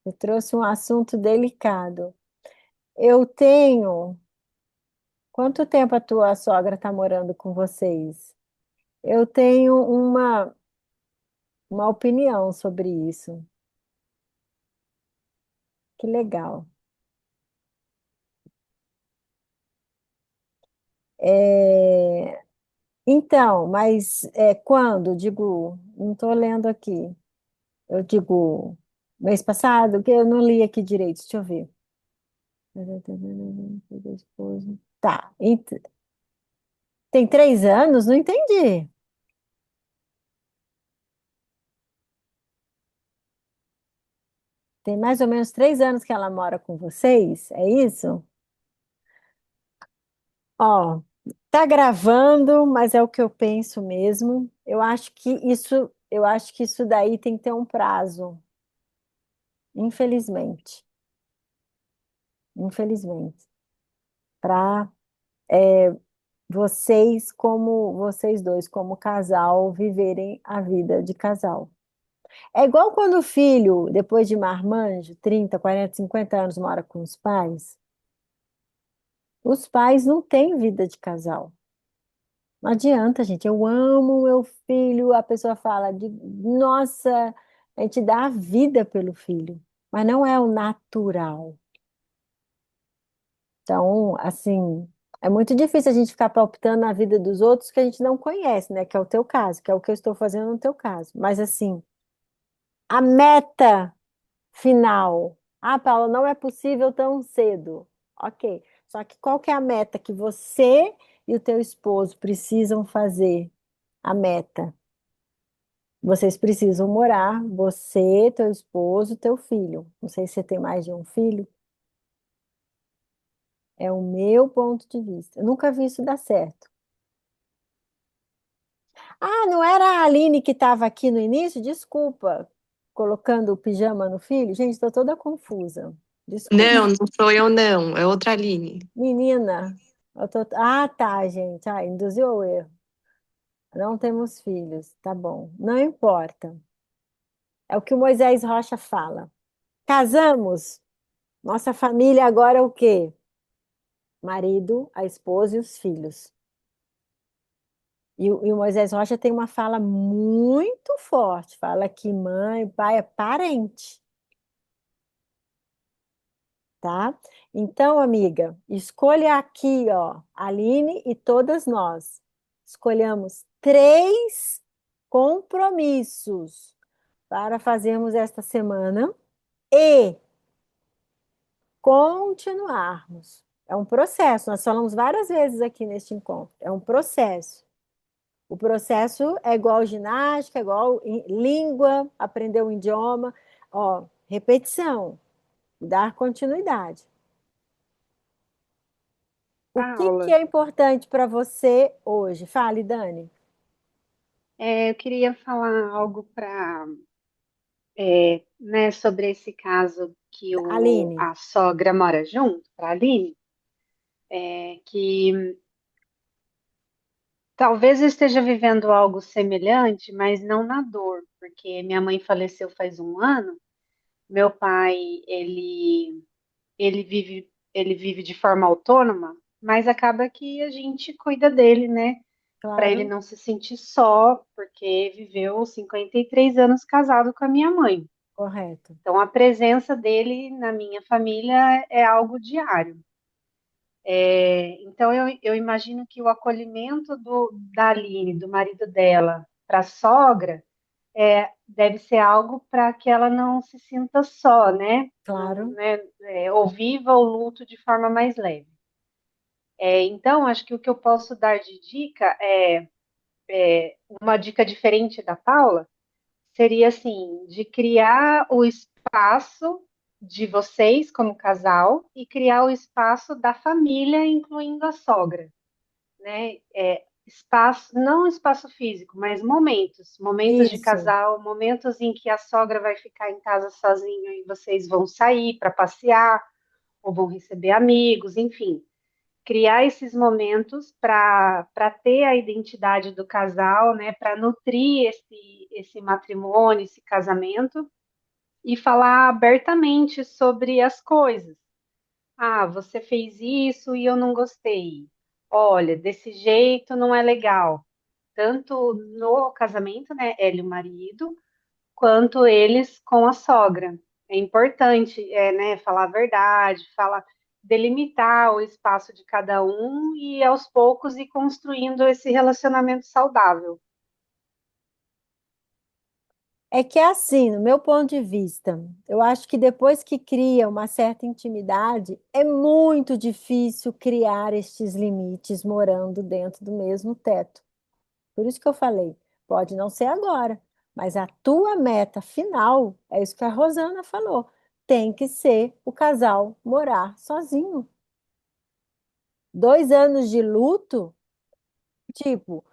Você trouxe um assunto delicado. Eu tenho. Quanto tempo a tua sogra está morando com vocês? Eu tenho uma opinião sobre isso. Que legal. É, Então, mas quando? Digo, não estou lendo aqui. Eu digo, mês passado, que eu não li aqui direito. Deixa eu ver. Tá. Tem 3 anos? Não entendi. Tem mais ou menos 3 anos que ela mora com vocês? É isso? Ó, tá gravando, mas é o que eu penso mesmo. Eu acho que isso daí tem que ter um prazo, infelizmente, infelizmente, para vocês dois, como casal, viverem a vida de casal. É igual quando o filho, depois de marmanjo, 30, 40, 50 anos, mora com os pais. Os pais não têm vida de casal. Não adianta, gente. Eu amo meu filho. A pessoa fala de, nossa, a gente dá a vida pelo filho, mas não é o natural. Então, assim, é muito difícil a gente ficar palpitando na vida dos outros que a gente não conhece, né? Que é o teu caso, que é o que eu estou fazendo no teu caso. Mas, assim, a meta final. Ah, Paula, não é possível tão cedo. Ok. Só que qual que é a meta que você e o teu esposo precisam fazer? A meta. Vocês precisam morar, você, teu esposo, teu filho. Não sei se você tem mais de um filho. É o meu ponto de vista. Eu nunca vi isso dar certo. Ah, não era a Aline que estava aqui no início? Desculpa, colocando o pijama no filho. Gente, estou toda confusa. Desculpa. Não, não sou eu, não. É outra Aline. Menina, ah, tá, gente. Ah, induziu o erro. Não temos filhos. Tá bom. Não importa. É o que o Moisés Rocha fala. Casamos. Nossa família agora é o quê? Marido, a esposa e os filhos. E o Moisés Rocha tem uma fala muito forte. Fala que mãe, pai é parente, tá? Então, amiga, escolha aqui, ó, Aline e todas nós. Escolhamos 3 compromissos para fazermos esta semana e continuarmos. É um processo, nós falamos várias vezes aqui neste encontro. É um processo. O processo é igual ginástica, é igual língua, aprender um idioma. Ó, repetição, dar continuidade. O que que Paula, é importante para você hoje? Fale, Dani. eu queria falar algo né, sobre esse caso que Aline, a sogra mora junto, para a Aline, que talvez eu esteja vivendo algo semelhante, mas não na dor, porque minha mãe faleceu faz um ano. Meu pai, ele vive de forma autônoma, mas acaba que a gente cuida dele, né? Para ele claro, não se sentir só, porque viveu 53 anos casado com a minha mãe. correto. Então, a presença dele na minha família é algo diário. Então, eu imagino que o acolhimento da Aline, do marido dela, para a sogra, deve ser algo para que ela não se sinta só, né? Não, Claro. né? Ou viva o luto de forma mais leve. Então, acho que o que eu posso dar de dica uma dica diferente da Paula, seria assim, de criar o espaço de vocês como casal e criar o espaço da família, incluindo a sogra, né? Espaço, não espaço físico, mas momentos de Isso, casal, momentos em que a sogra vai ficar em casa sozinha e vocês vão sair para passear ou vão receber amigos, enfim, criar esses momentos para ter a identidade do casal, né, para nutrir esse matrimônio, esse casamento e falar abertamente sobre as coisas. Ah, você fez isso e eu não gostei. Olha, desse jeito não é legal. Tanto no casamento, né, ele e o marido, quanto eles com a sogra. É importante, né, falar a verdade, falar, delimitar o espaço de cada um e aos poucos ir construindo esse relacionamento saudável. é que é assim, no meu ponto de vista, eu acho que depois que cria uma certa intimidade, é muito difícil criar estes limites morando dentro do mesmo teto. Por isso que eu falei, pode não ser agora, mas a tua meta final, é isso que a Rosana falou, tem que ser o casal morar sozinho. 2 anos de luto, tipo,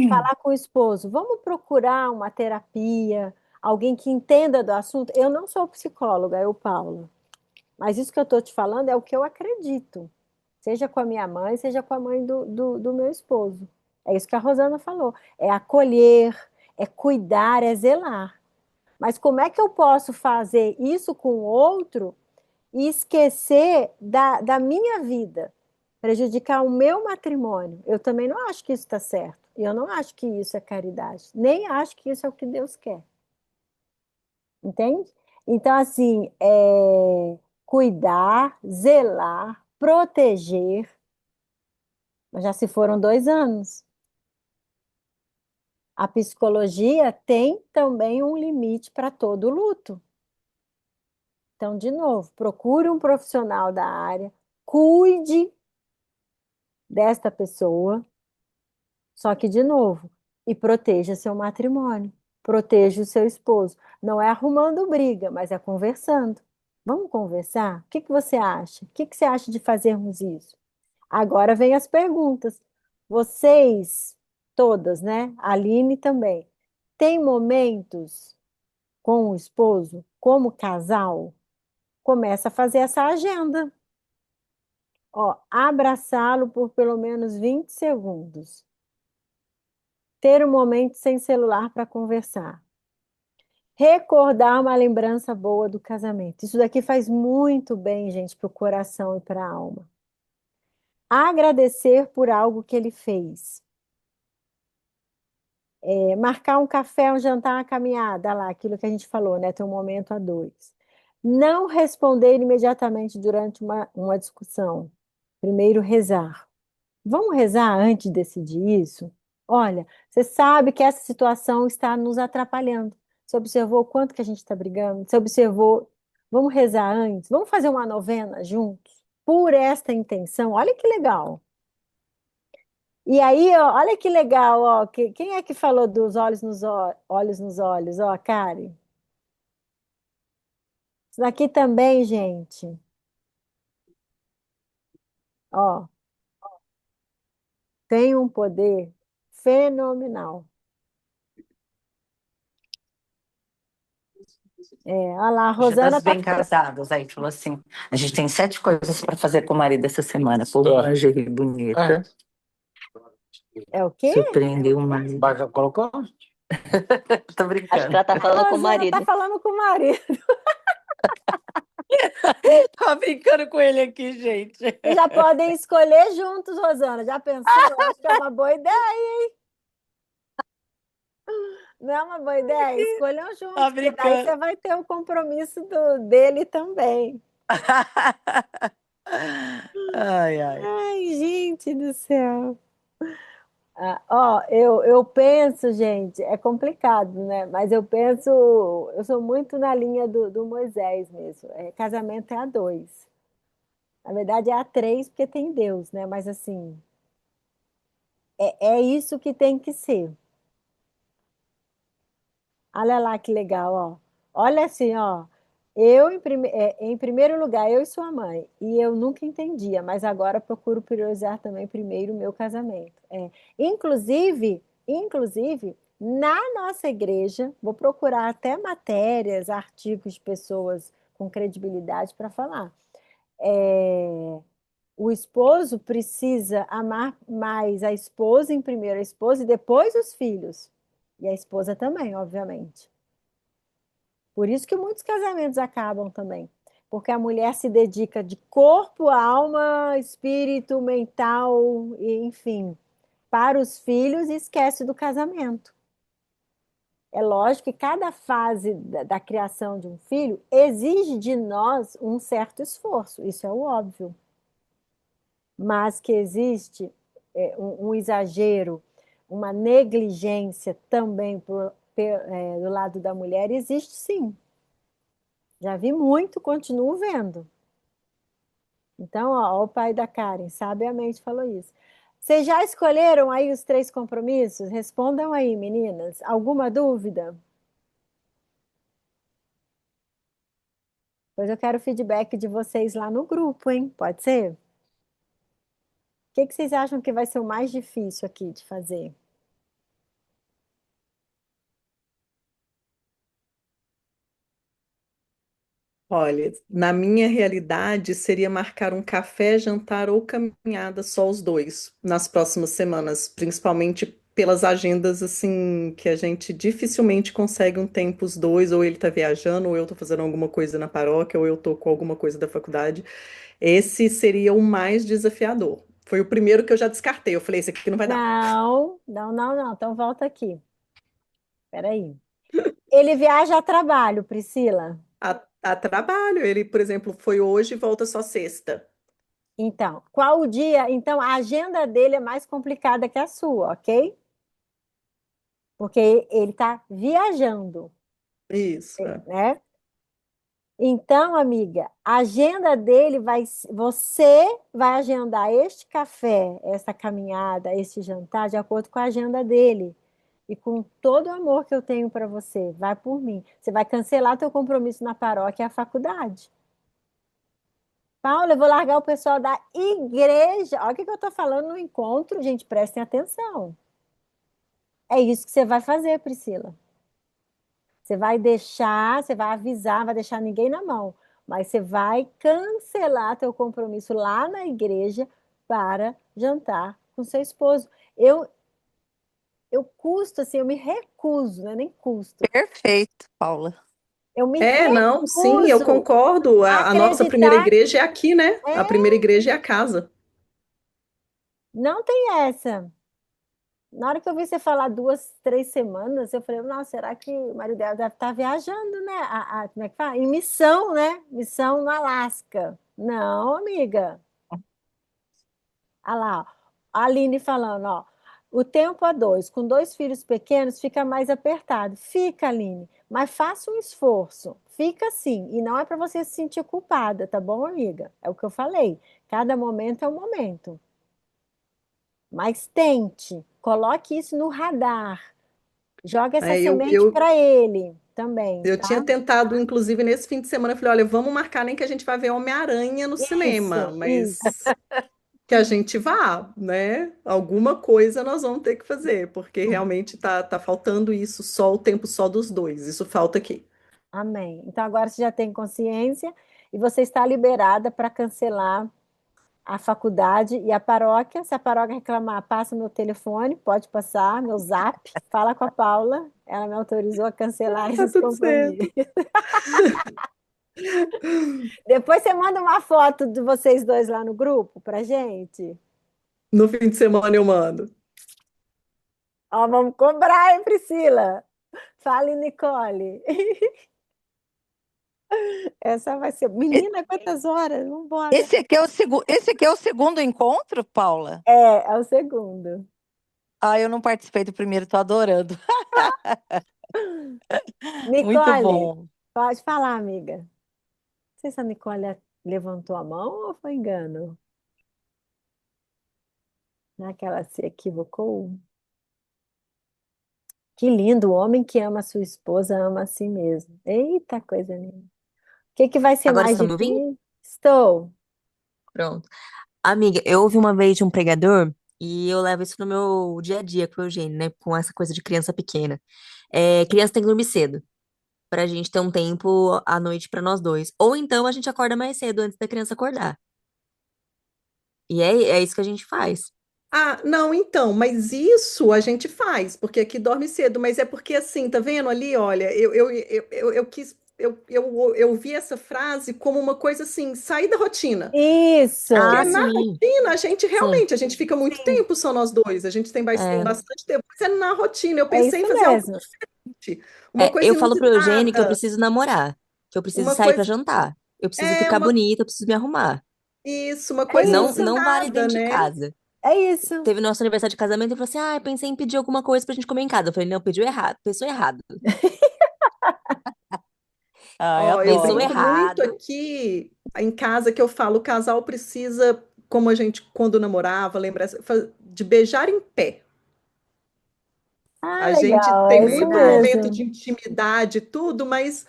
falar com o esposo, vamos procurar uma terapia, alguém que entenda do assunto. Eu não sou psicóloga, eu, Paula, mas isso que eu estou te falando é o que eu acredito, seja com a minha mãe, seja com a mãe do meu esposo. É isso que a Rosana falou, é acolher, é cuidar, é zelar. Mas como é que eu posso fazer isso com o outro e esquecer da minha vida, prejudicar o meu matrimônio? Eu também não acho que isso está certo. E eu não acho que isso é caridade. Nem acho que isso é o que Deus quer. Entende? Então, assim, cuidar, zelar, proteger. Mas já se foram 2 anos. A psicologia tem também um limite para todo luto. Então, de novo, procure um profissional da área, cuide desta pessoa, só que, de novo, e proteja seu matrimônio, proteja o seu esposo. Não é arrumando briga, mas é conversando. Vamos conversar? O que que você acha? O que que você acha de fazermos isso? Agora vem as perguntas. Vocês, todas, né? A Aline também, tem momentos com o esposo, como casal? Começa a fazer essa agenda. Ó, abraçá-lo por pelo menos 20 segundos. Ter um momento sem celular para conversar. Recordar uma lembrança boa do casamento. Isso daqui faz muito bem, gente, para o coração e para a alma. Agradecer por algo que ele fez. Marcar um café, um jantar, uma caminhada, lá, aquilo que a gente falou, né? Ter um momento a dois. Não responder imediatamente durante uma discussão. Primeiro, rezar. Vamos rezar antes de decidir isso? Olha, você sabe que essa situação está nos atrapalhando. Você observou o quanto que a gente está brigando? Você observou? Vamos rezar antes? Vamos fazer uma novena juntos? Por esta intenção. Olha que legal. E aí, ó, olha que legal, ó. Quem é que falou dos olhos nos olhos nos olhos? Ó, Karen. Isso daqui também, gente. Ó, tem um poder fenomenal. Olha lá, a Dia Rosana das tá. bem-casadas, aí falou assim: a gente tem 7 coisas para fazer com o marido essa semana. Pôr uma lingerie bonita, É o quê? surpreender o marido. Colocou? Tô Acho que brincando. ela tá falando com o Rosana tá marido. falando com o marido. Tô brincando com ele aqui, gente. Vocês já podem escolher juntos, Rosana. Já pensou? Eu acho que é uma boa ideia. Não é uma boa ideia? Escolham Tá juntos, porque daí brincando. você vai ter o compromisso dele também. Ai, ai. Ai, gente do céu. Ó, eu penso, gente, é complicado, né? Mas eu penso, eu sou muito na linha do Moisés mesmo. Casamento é a dois. Na verdade, é a três, porque tem Deus, né? Mas assim, é isso que tem que ser. Olha lá que legal, ó. Olha assim, ó. Em primeiro lugar, eu e sua mãe. E eu nunca entendia, mas agora procuro priorizar também primeiro o meu casamento. Inclusive, na nossa igreja, vou procurar até matérias, artigos de pessoas com credibilidade para falar. É, o esposo precisa amar mais a esposa em primeiro, a esposa e depois os filhos. E a esposa também, obviamente. Por isso que muitos casamentos acabam também. Porque a mulher se dedica de corpo, alma, espírito, mental, enfim, para os filhos e esquece do casamento. É lógico que cada fase da criação de um filho exige de nós um certo esforço, isso é o óbvio. Mas que existe um exagero, uma negligência também do lado da mulher, existe sim. Já vi muito, continuo vendo. Então, ó, o pai da Karen sabiamente falou isso. Vocês já escolheram aí os 3 compromissos? Respondam aí, meninas. Alguma dúvida? Pois eu quero feedback de vocês lá no grupo, hein? Pode ser? que vocês acham que vai ser o mais difícil aqui de fazer? Olha, na minha realidade, seria marcar um café, jantar ou caminhada só os dois nas próximas semanas, principalmente pelas agendas assim que a gente dificilmente consegue um tempo os dois, ou ele tá viajando, ou eu tô fazendo alguma coisa na paróquia, ou eu tô com alguma coisa da faculdade. Esse seria o mais desafiador. Foi o primeiro que eu já descartei. Eu falei, esse aqui não vai dar. Não, não, não, não. Então volta aqui. Peraí. Ele viaja a trabalho, Priscila. A trabalho, ele, por exemplo, foi hoje e volta só sexta. Então, qual o dia? Então, a agenda dele é mais complicada que a sua, ok? Porque ele está viajando, Isso. né? Então, amiga, a agenda dele vai. Você vai agendar este café, essa caminhada, este jantar, de acordo com a agenda dele. E com todo o amor que eu tenho para você, vai por mim. Você vai cancelar teu compromisso na paróquia e a faculdade. Paula, eu vou largar o pessoal da igreja. Olha o que que eu estou falando no encontro, gente, prestem atenção. É isso que você vai fazer, Priscila. Você vai deixar, você vai avisar, vai deixar ninguém na mão, mas você vai cancelar teu compromisso lá na igreja para jantar com seu esposo. Eu, eu custo assim, eu me recuso, não é nem custo. Perfeito, Paula. Eu me Não, sim, eu recuso concordo. a A nossa primeira acreditar. igreja é aqui, né? A É, primeira igreja é a casa. não tem essa. Na hora que eu vi você falar 2, 3 semanas, eu falei, nossa, será que o marido dela deve estar viajando, né? Como é que fala? Em missão, né? Missão no Alasca. Não, amiga. Olha lá, ó. A Aline falando, ó. O tempo a dois, com 2 filhos pequenos, fica mais apertado. Fica, Aline, mas faça um esforço. Fica assim. E não é para você se sentir culpada, tá bom, amiga? É o que eu falei. Cada momento é um momento. Mas tente, coloque isso no radar. Joga essa É, eu, semente eu, para ele também, eu tinha tá? tentado, inclusive, nesse fim de semana, eu falei, olha, vamos marcar nem que a gente vai ver Homem-Aranha no cinema, Isso. mas que a gente vá, né? Alguma coisa nós vamos ter que fazer, porque realmente tá faltando isso, só o tempo só dos dois. Isso falta aqui. Amém. Então agora você já tem consciência e você está liberada para cancelar a faculdade e a paróquia. Se a paróquia reclamar, passa meu telefone, pode passar, meu zap, fala com a Paula. Ela me autorizou a cancelar Tá esses tudo certo. compromissos. Depois você manda uma foto de vocês dois lá no grupo pra gente. No fim de semana eu mando. Ó, vamos cobrar, hein, Priscila? Fale, Nicole. Essa vai ser. E- Menina, quantas horas? Vamos embora. Esse aqui é o segundo encontro, Paula? É o segundo. Ah, eu não participei do primeiro, tô adorando. Muito Nicole, bom. pode falar, amiga. Não sei se a Nicole levantou a mão ou foi engano. Não é que ela se equivocou? Que lindo, o homem que ama a sua esposa ama a si mesmo. Eita, coisa linda. O que que vai ser Agora mais estão me ouvindo? difícil? Estou. Pronto. Amiga, eu ouvi uma vez de um pregador e eu levo isso no meu dia a dia com o Eugênio, né? Com essa coisa de criança pequena. Criança tem que dormir cedo, pra gente ter um tempo à noite pra nós dois. Ou então a gente acorda mais cedo antes da criança acordar. E é isso que a gente faz. Ah, não, então, mas isso a gente faz, porque aqui dorme cedo, mas é porque assim, tá vendo ali, olha, eu quis, eu vi essa frase como uma coisa assim, sair da rotina. Ah, Porque Isso. na sim, rotina a gente sim. realmente, a gente fica muito tempo só nós dois, a gente tem É, bastante tempo, mas é na rotina, eu É pensei isso em fazer algo mesmo. diferente, uma coisa eu falo pro Eugênio que eu inusitada, preciso namorar, que eu preciso uma sair pra coisa, jantar. Eu preciso é ficar uma, bonita, eu preciso me arrumar. isso, uma É coisa Não, isso. não vale inusitada, dentro de né? casa. É isso. Teve nosso aniversário de casamento e falou assim: ah, pensei em pedir alguma coisa pra gente comer em casa. Eu falei: não, pediu errado, pensou errado. Ai, Ó, eu Pensou adoro. brinco muito errado. aqui em casa que eu falo, o casal precisa, como a gente quando namorava, lembra de beijar em pé. Ah, A gente legal. tem É isso muito momento mesmo. de intimidade, e tudo, mas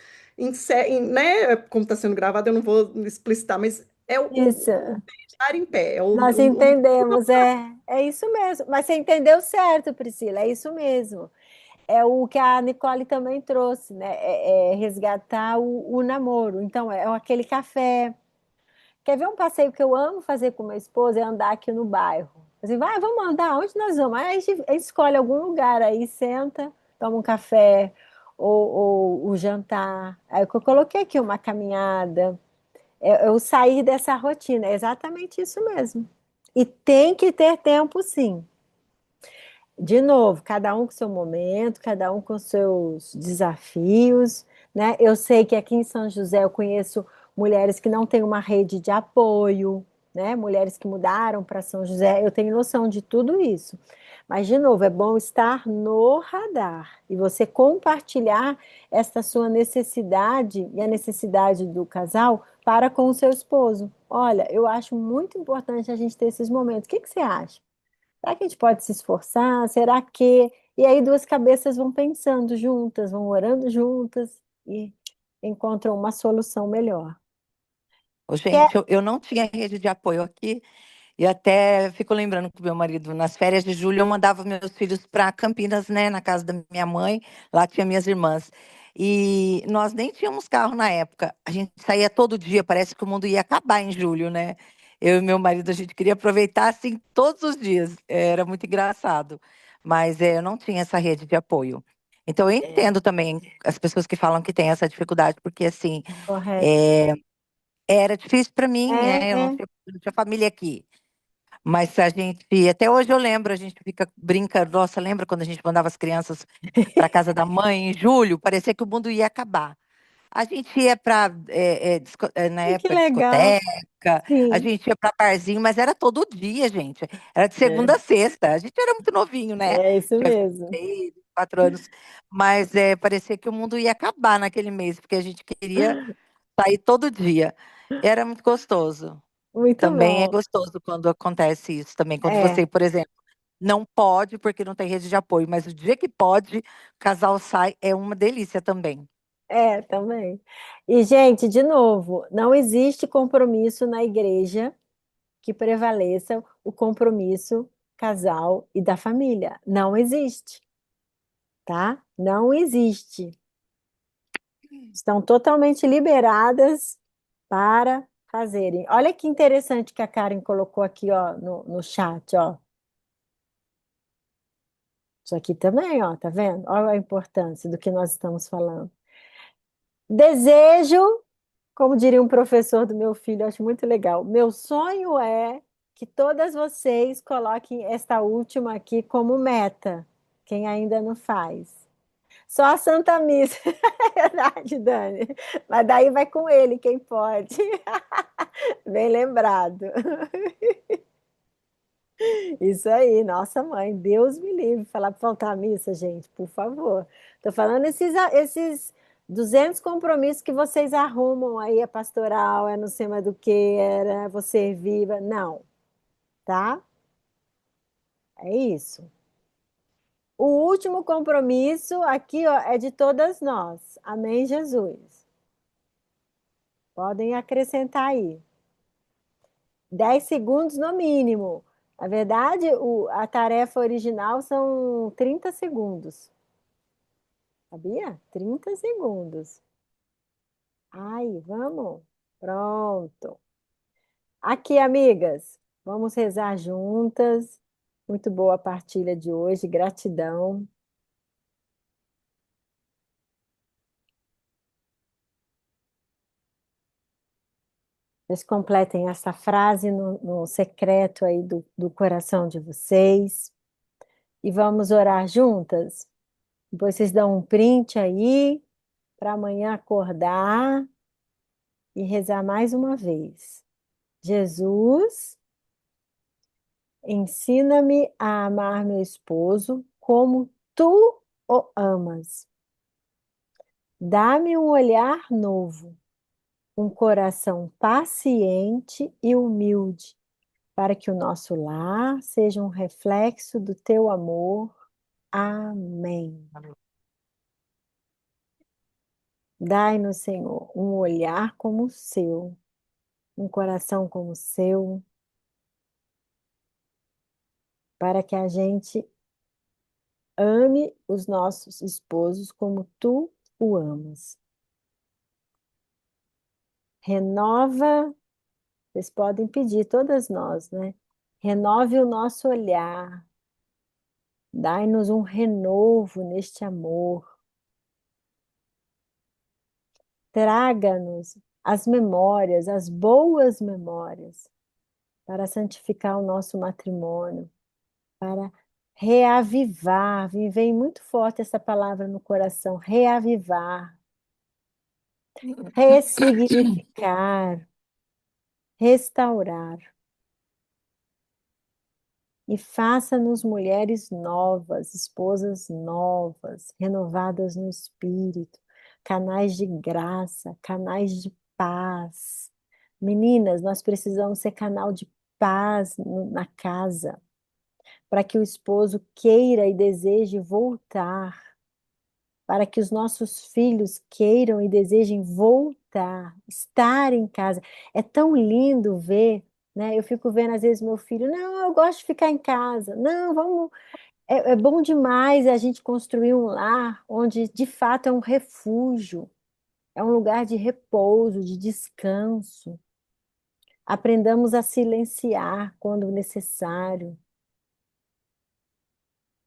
né, como está sendo gravado, eu não vou explicitar, mas É Isso. o beijar em pé. É Nós entendemos, é isso mesmo. Mas você entendeu certo, Priscila, é isso mesmo. É o que a Nicole também trouxe, né? É resgatar o namoro. Então, é aquele café. Quer ver um passeio que eu amo fazer com meu esposo? É andar aqui no bairro. Assim, vai, vamos andar, onde nós vamos? Aí a gente escolhe algum lugar aí, senta, toma um café ou o jantar. Aí eu coloquei aqui uma caminhada. Eu sair dessa rotina, é exatamente isso mesmo. E tem que ter tempo, sim. De novo, cada um com seu momento, cada um com seus desafios, né? Eu sei que aqui em São José eu conheço mulheres que não têm uma rede de apoio, né? Mulheres que mudaram para São José, eu tenho noção de tudo isso. Mas, de novo, é bom estar no radar e você compartilhar essa sua necessidade e a necessidade do casal para com o seu esposo. Olha, eu acho muito importante a gente ter esses momentos. O que que você acha? Será que a gente pode se esforçar? Será que. E aí duas cabeças vão pensando juntas, vão orando juntas e encontram uma solução melhor. Ô, Quer... gente, eu não tinha rede de apoio aqui e até fico lembrando que o meu marido, nas férias de julho, eu mandava meus filhos para Campinas, né, na casa da minha mãe, lá tinha minhas irmãs. E nós nem tínhamos carro na época, a gente saía todo dia, parece que o mundo ia acabar em julho, né? Eu e meu marido, a gente queria aproveitar assim todos os dias, era muito engraçado, mas eu não tinha essa rede de apoio. Então eu É, entendo também as pessoas que falam que têm essa dificuldade, porque assim. correto. é, Era difícil para mim, É, eu é. não tinha família aqui. Mas a gente, até hoje eu lembro, a gente fica brincando. Nossa, lembra quando a gente mandava as crianças para casa da mãe em julho? Parecia que o mundo ia acabar. A gente ia para, na Ai, que época, legal. discoteca, a Sim. gente ia para barzinho, mas era todo dia, gente. Era de segunda a É, sexta. A gente era muito novinho, né? é isso Tinha mesmo. 26, 4 anos. Mas parecia que o mundo ia acabar naquele mês, porque a gente queria sair todo dia. Era muito gostoso. Muito Também é bom. gostoso quando acontece isso também. Quando É, você, por exemplo, não pode porque não tem rede de apoio, mas o dia que pode, o casal sai, é uma delícia também. também. E, gente, de novo, não existe compromisso na igreja que prevaleça o compromisso casal e da família. Não existe, tá? Não existe. Estão totalmente liberadas para fazerem. Olha que interessante que a Karen colocou aqui, ó, no chat, ó. Isso aqui também, ó, tá vendo? Olha a importância do que nós estamos falando. Desejo, como diria um professor do meu filho, eu acho muito legal. Meu sonho é que todas vocês coloquem esta última aqui como meta, quem ainda não faz. Só a Santa Missa, é verdade, Dani. Mas daí vai com ele, quem pode. Bem lembrado. Isso aí, nossa mãe, Deus me livre. Falar para faltar a missa, gente, por favor. Estou falando esses 200 compromissos que vocês arrumam aí, a pastoral, é não sei mais do que, era você viva. Não, tá? É isso. O último compromisso aqui, ó, é de todas nós. Amém, Jesus. Podem acrescentar aí. 10 segundos no mínimo. Na verdade, a tarefa original são 30 segundos. Sabia? 30 segundos. Ai, vamos. Pronto. Aqui, amigas, vamos rezar juntas. Muito boa a partilha de hoje. Gratidão. Vocês completem essa frase no secreto aí do coração de vocês. E vamos orar juntas. Depois vocês dão um print aí para amanhã acordar e rezar mais uma vez. Jesus, ensina-me a amar meu esposo como tu o amas. Dá-me um olhar novo, um coração paciente e humilde, para que o nosso lar seja um reflexo do teu amor. Amém. Dai-nos, Senhor, um olhar como o seu, um coração como o seu, para que a gente ame os nossos esposos como tu o amas. Renova, vocês podem pedir, todas nós, né? Renove o nosso olhar, dai-nos um renovo neste amor. Traga-nos as memórias, as boas memórias, para santificar o nosso matrimônio, para reavivar. Me vem muito forte essa palavra no coração, reavivar, ressignificar, restaurar. E faça-nos mulheres novas, esposas novas, renovadas no espírito, canais de graça, canais de paz. Meninas, nós precisamos ser canal de paz na casa, para que o esposo queira e deseje voltar, para que os nossos filhos queiram e desejem voltar, estar em casa. É tão lindo ver, né? Eu fico vendo às vezes meu filho, não, eu gosto de ficar em casa. Não, vamos. É bom demais a gente construir um lar onde de fato é um refúgio, é um lugar de repouso, de descanso. Aprendamos a silenciar quando necessário.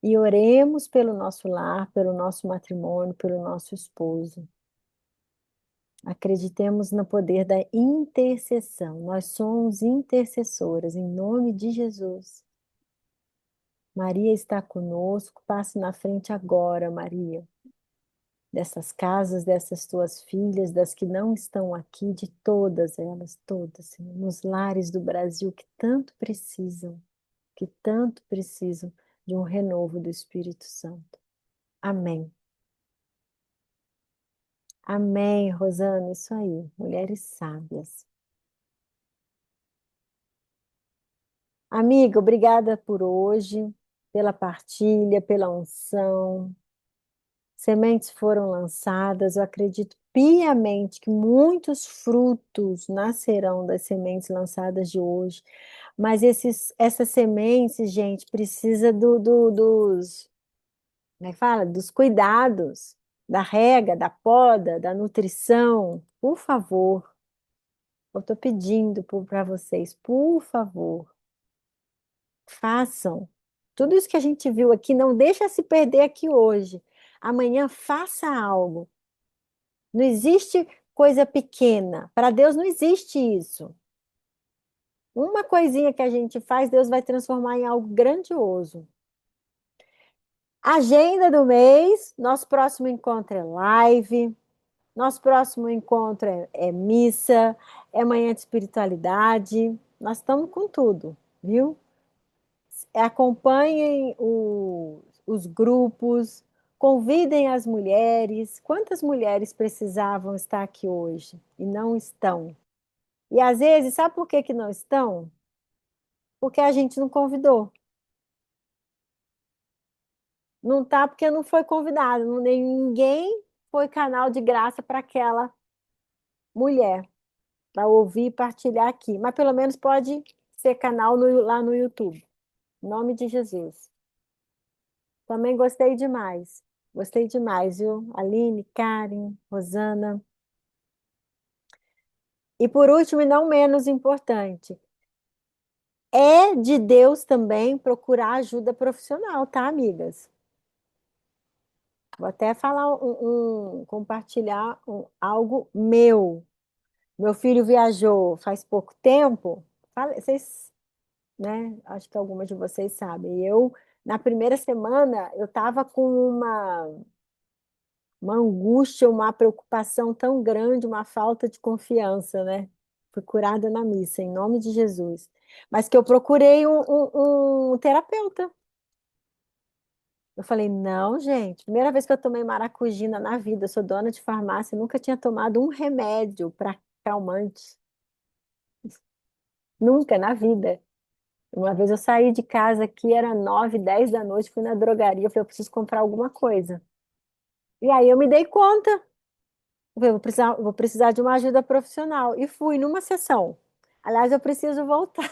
E oremos pelo nosso lar, pelo nosso matrimônio, pelo nosso esposo. Acreditemos no poder da intercessão. Nós somos intercessoras, em nome de Jesus. Maria está conosco. Passe na frente agora, Maria. Dessas casas, dessas tuas filhas, das que não estão aqui, de todas elas, todas, Senhor, nos lares do Brasil que tanto precisam de um renovo do Espírito Santo. Amém. Amém, Rosana, isso aí, mulheres sábias. Amiga, obrigada por hoje, pela partilha, pela unção. Sementes foram lançadas, eu acredito piamente que muitos frutos nascerão das sementes lançadas de hoje. Mas essas sementes, gente, precisa dos, como é que fala? Dos cuidados, da rega, da poda, da nutrição. Por favor, eu estou pedindo para vocês, por favor, façam. Tudo isso que a gente viu aqui, não deixa se perder aqui hoje. Amanhã faça algo. Não existe coisa pequena. Para Deus não existe isso. Uma coisinha que a gente faz, Deus vai transformar em algo grandioso. Agenda do mês, nosso próximo encontro é live, nosso próximo encontro é missa, é manhã de espiritualidade. Nós estamos com tudo, viu? Acompanhem os grupos, convidem as mulheres. Quantas mulheres precisavam estar aqui hoje e não estão? E às vezes, sabe por que que não estão? Porque a gente não convidou. Não tá porque não foi convidado. Ninguém foi canal de graça para aquela mulher, para ouvir e partilhar aqui. Mas pelo menos pode ser canal lá no YouTube. Em nome de Jesus. Também gostei demais. Gostei demais, viu? Aline, Karen, Rosana. E por último, e não menos importante, é de Deus também procurar ajuda profissional, tá, amigas? Vou até falar compartilhar algo meu. Meu filho viajou faz pouco tempo. Vocês, né? Acho que algumas de vocês sabem. Na primeira semana, eu estava com uma angústia, uma preocupação tão grande, uma falta de confiança, né? Fui curada na missa, em nome de Jesus. Mas que eu procurei um terapeuta. Eu falei, não, gente, primeira vez que eu tomei maracujina na vida, eu sou dona de farmácia, nunca tinha tomado um remédio para calmante. Nunca na vida. Uma vez eu saí de casa aqui, era 9, 10 da noite, fui na drogaria, eu falei, eu preciso comprar alguma coisa. E aí eu me dei conta. Eu falei, vou precisar de uma ajuda profissional. E fui numa sessão. Aliás, eu preciso voltar,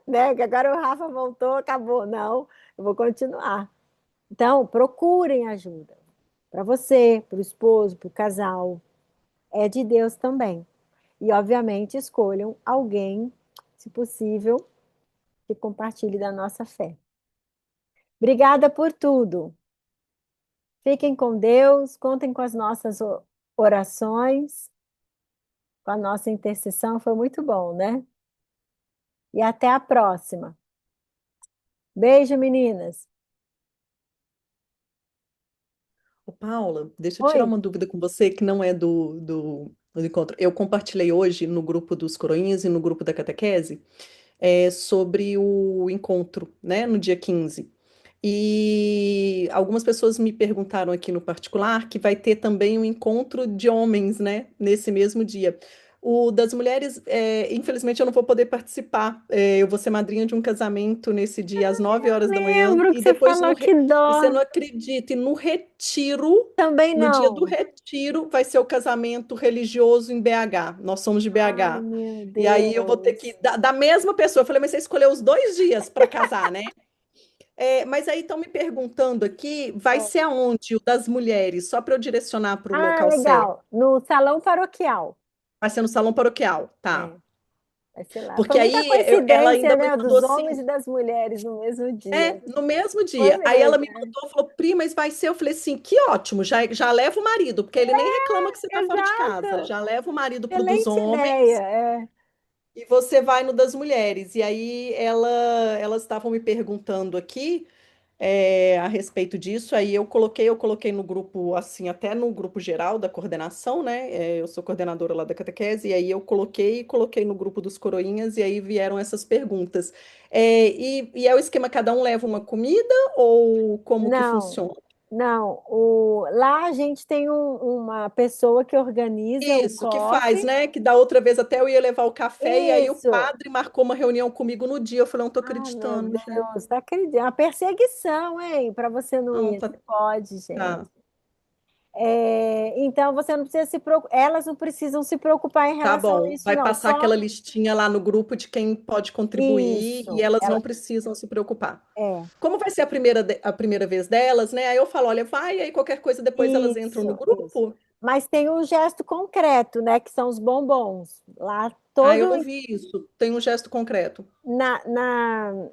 né? Que agora o Rafa voltou, acabou. Não, eu vou continuar. Então, procurem ajuda. Para você, para o esposo, para o casal. É de Deus também. E, obviamente, escolham alguém, se possível, que compartilhe da nossa fé. Obrigada por tudo. Fiquem com Deus, contem com as nossas orações, com a nossa intercessão. Foi muito bom, né? E até a próxima. Beijo, meninas. Ô, Paula, deixa eu tirar Oi. uma dúvida com você que não é do encontro. Eu compartilhei hoje no grupo dos coroinhas e no grupo da catequese sobre o encontro, né, no dia 15. E algumas pessoas me perguntaram aqui no particular que vai ter também um encontro de homens, né, nesse mesmo dia. O das mulheres, infelizmente, eu não vou poder participar. Eu vou ser madrinha de um casamento nesse dia, às 9 horas da manhã, Lembro que e você depois falou que e você dó. não acredita, e no retiro, Também no dia do não. retiro, vai ser o casamento religioso em BH. Nós somos de Ai, BH. meu E aí eu vou ter que, Deus. da mesma pessoa, eu falei, mas você escolheu os 2 dias para casar, né? Mas aí estão me perguntando aqui, vai É. ser aonde o das mulheres? Só para eu direcionar para o Ah, local certo. legal. No salão paroquial. Vai ser no salão paroquial, É, tá? vai ser lá. Foi Porque muita aí ela coincidência, ainda me né? mandou Dos homens assim, e das mulheres no mesmo dia. no mesmo Foi dia. Aí ela mesmo. me mandou, falou, Pri, mas vai ser. Eu falei assim, que ótimo, já leva o marido, porque ele nem reclama que você está fora de casa. Exato. Já leva o marido pro dos Excelente ideia. homens É. e você vai no das mulheres. E aí elas estavam me perguntando aqui. A respeito disso. Aí eu coloquei no grupo, assim, até no grupo geral da coordenação, né? Eu sou coordenadora lá da catequese, e aí eu coloquei no grupo dos coroinhas, e aí vieram essas perguntas. E é o esquema, cada um leva uma comida, ou como que Não, funciona? não. Lá a gente tem uma pessoa que organiza o Isso, que faz, coffee. né? Que da outra vez até eu ia levar o café, e aí o Isso. padre marcou uma reunião comigo no dia. Eu falei, não tô Ah, meu acreditando, gente. Deus, tá acreditando? É uma perseguição, hein? Para você não Não, ir. tá, Não pode, gente. tá. Então você não precisa se preocupar, elas não precisam se preocupar em Tá relação a bom, isso, vai não. passar Só aquela listinha lá no grupo de quem pode contribuir e isso. elas Ela não precisam se preocupar. é Como vai ser a primeira vez delas, né? Aí eu falo, olha, vai, aí qualquer coisa depois elas entram no isso. grupo. Mas tem um gesto concreto, né? Que são os bombons. Lá Ah, eu todo não vi isso. Tem um gesto concreto.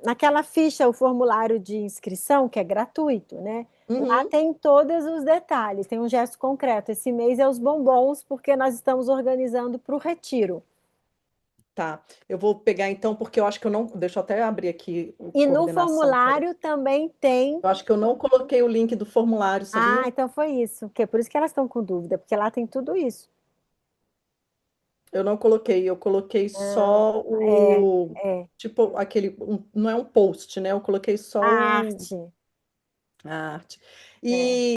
naquela ficha, o formulário de inscrição, que é gratuito, né? Lá Uhum, tem todos os detalhes, tem um gesto concreto. Esse mês é os bombons, porque nós estamos organizando para o retiro. tá. Eu vou pegar então, porque eu acho que eu não. Deixa eu até abrir aqui o E no coordenação. Peraí. formulário também tem. Eu acho que eu não coloquei o link do formulário, Ah, sabia? então foi isso, que é por isso que elas estão com dúvida, porque lá tem tudo isso. Eu não coloquei, eu coloquei Ah, só é, o. é. Tipo, aquele. Não é um post, né? Eu coloquei só A o. arte. A arte. É.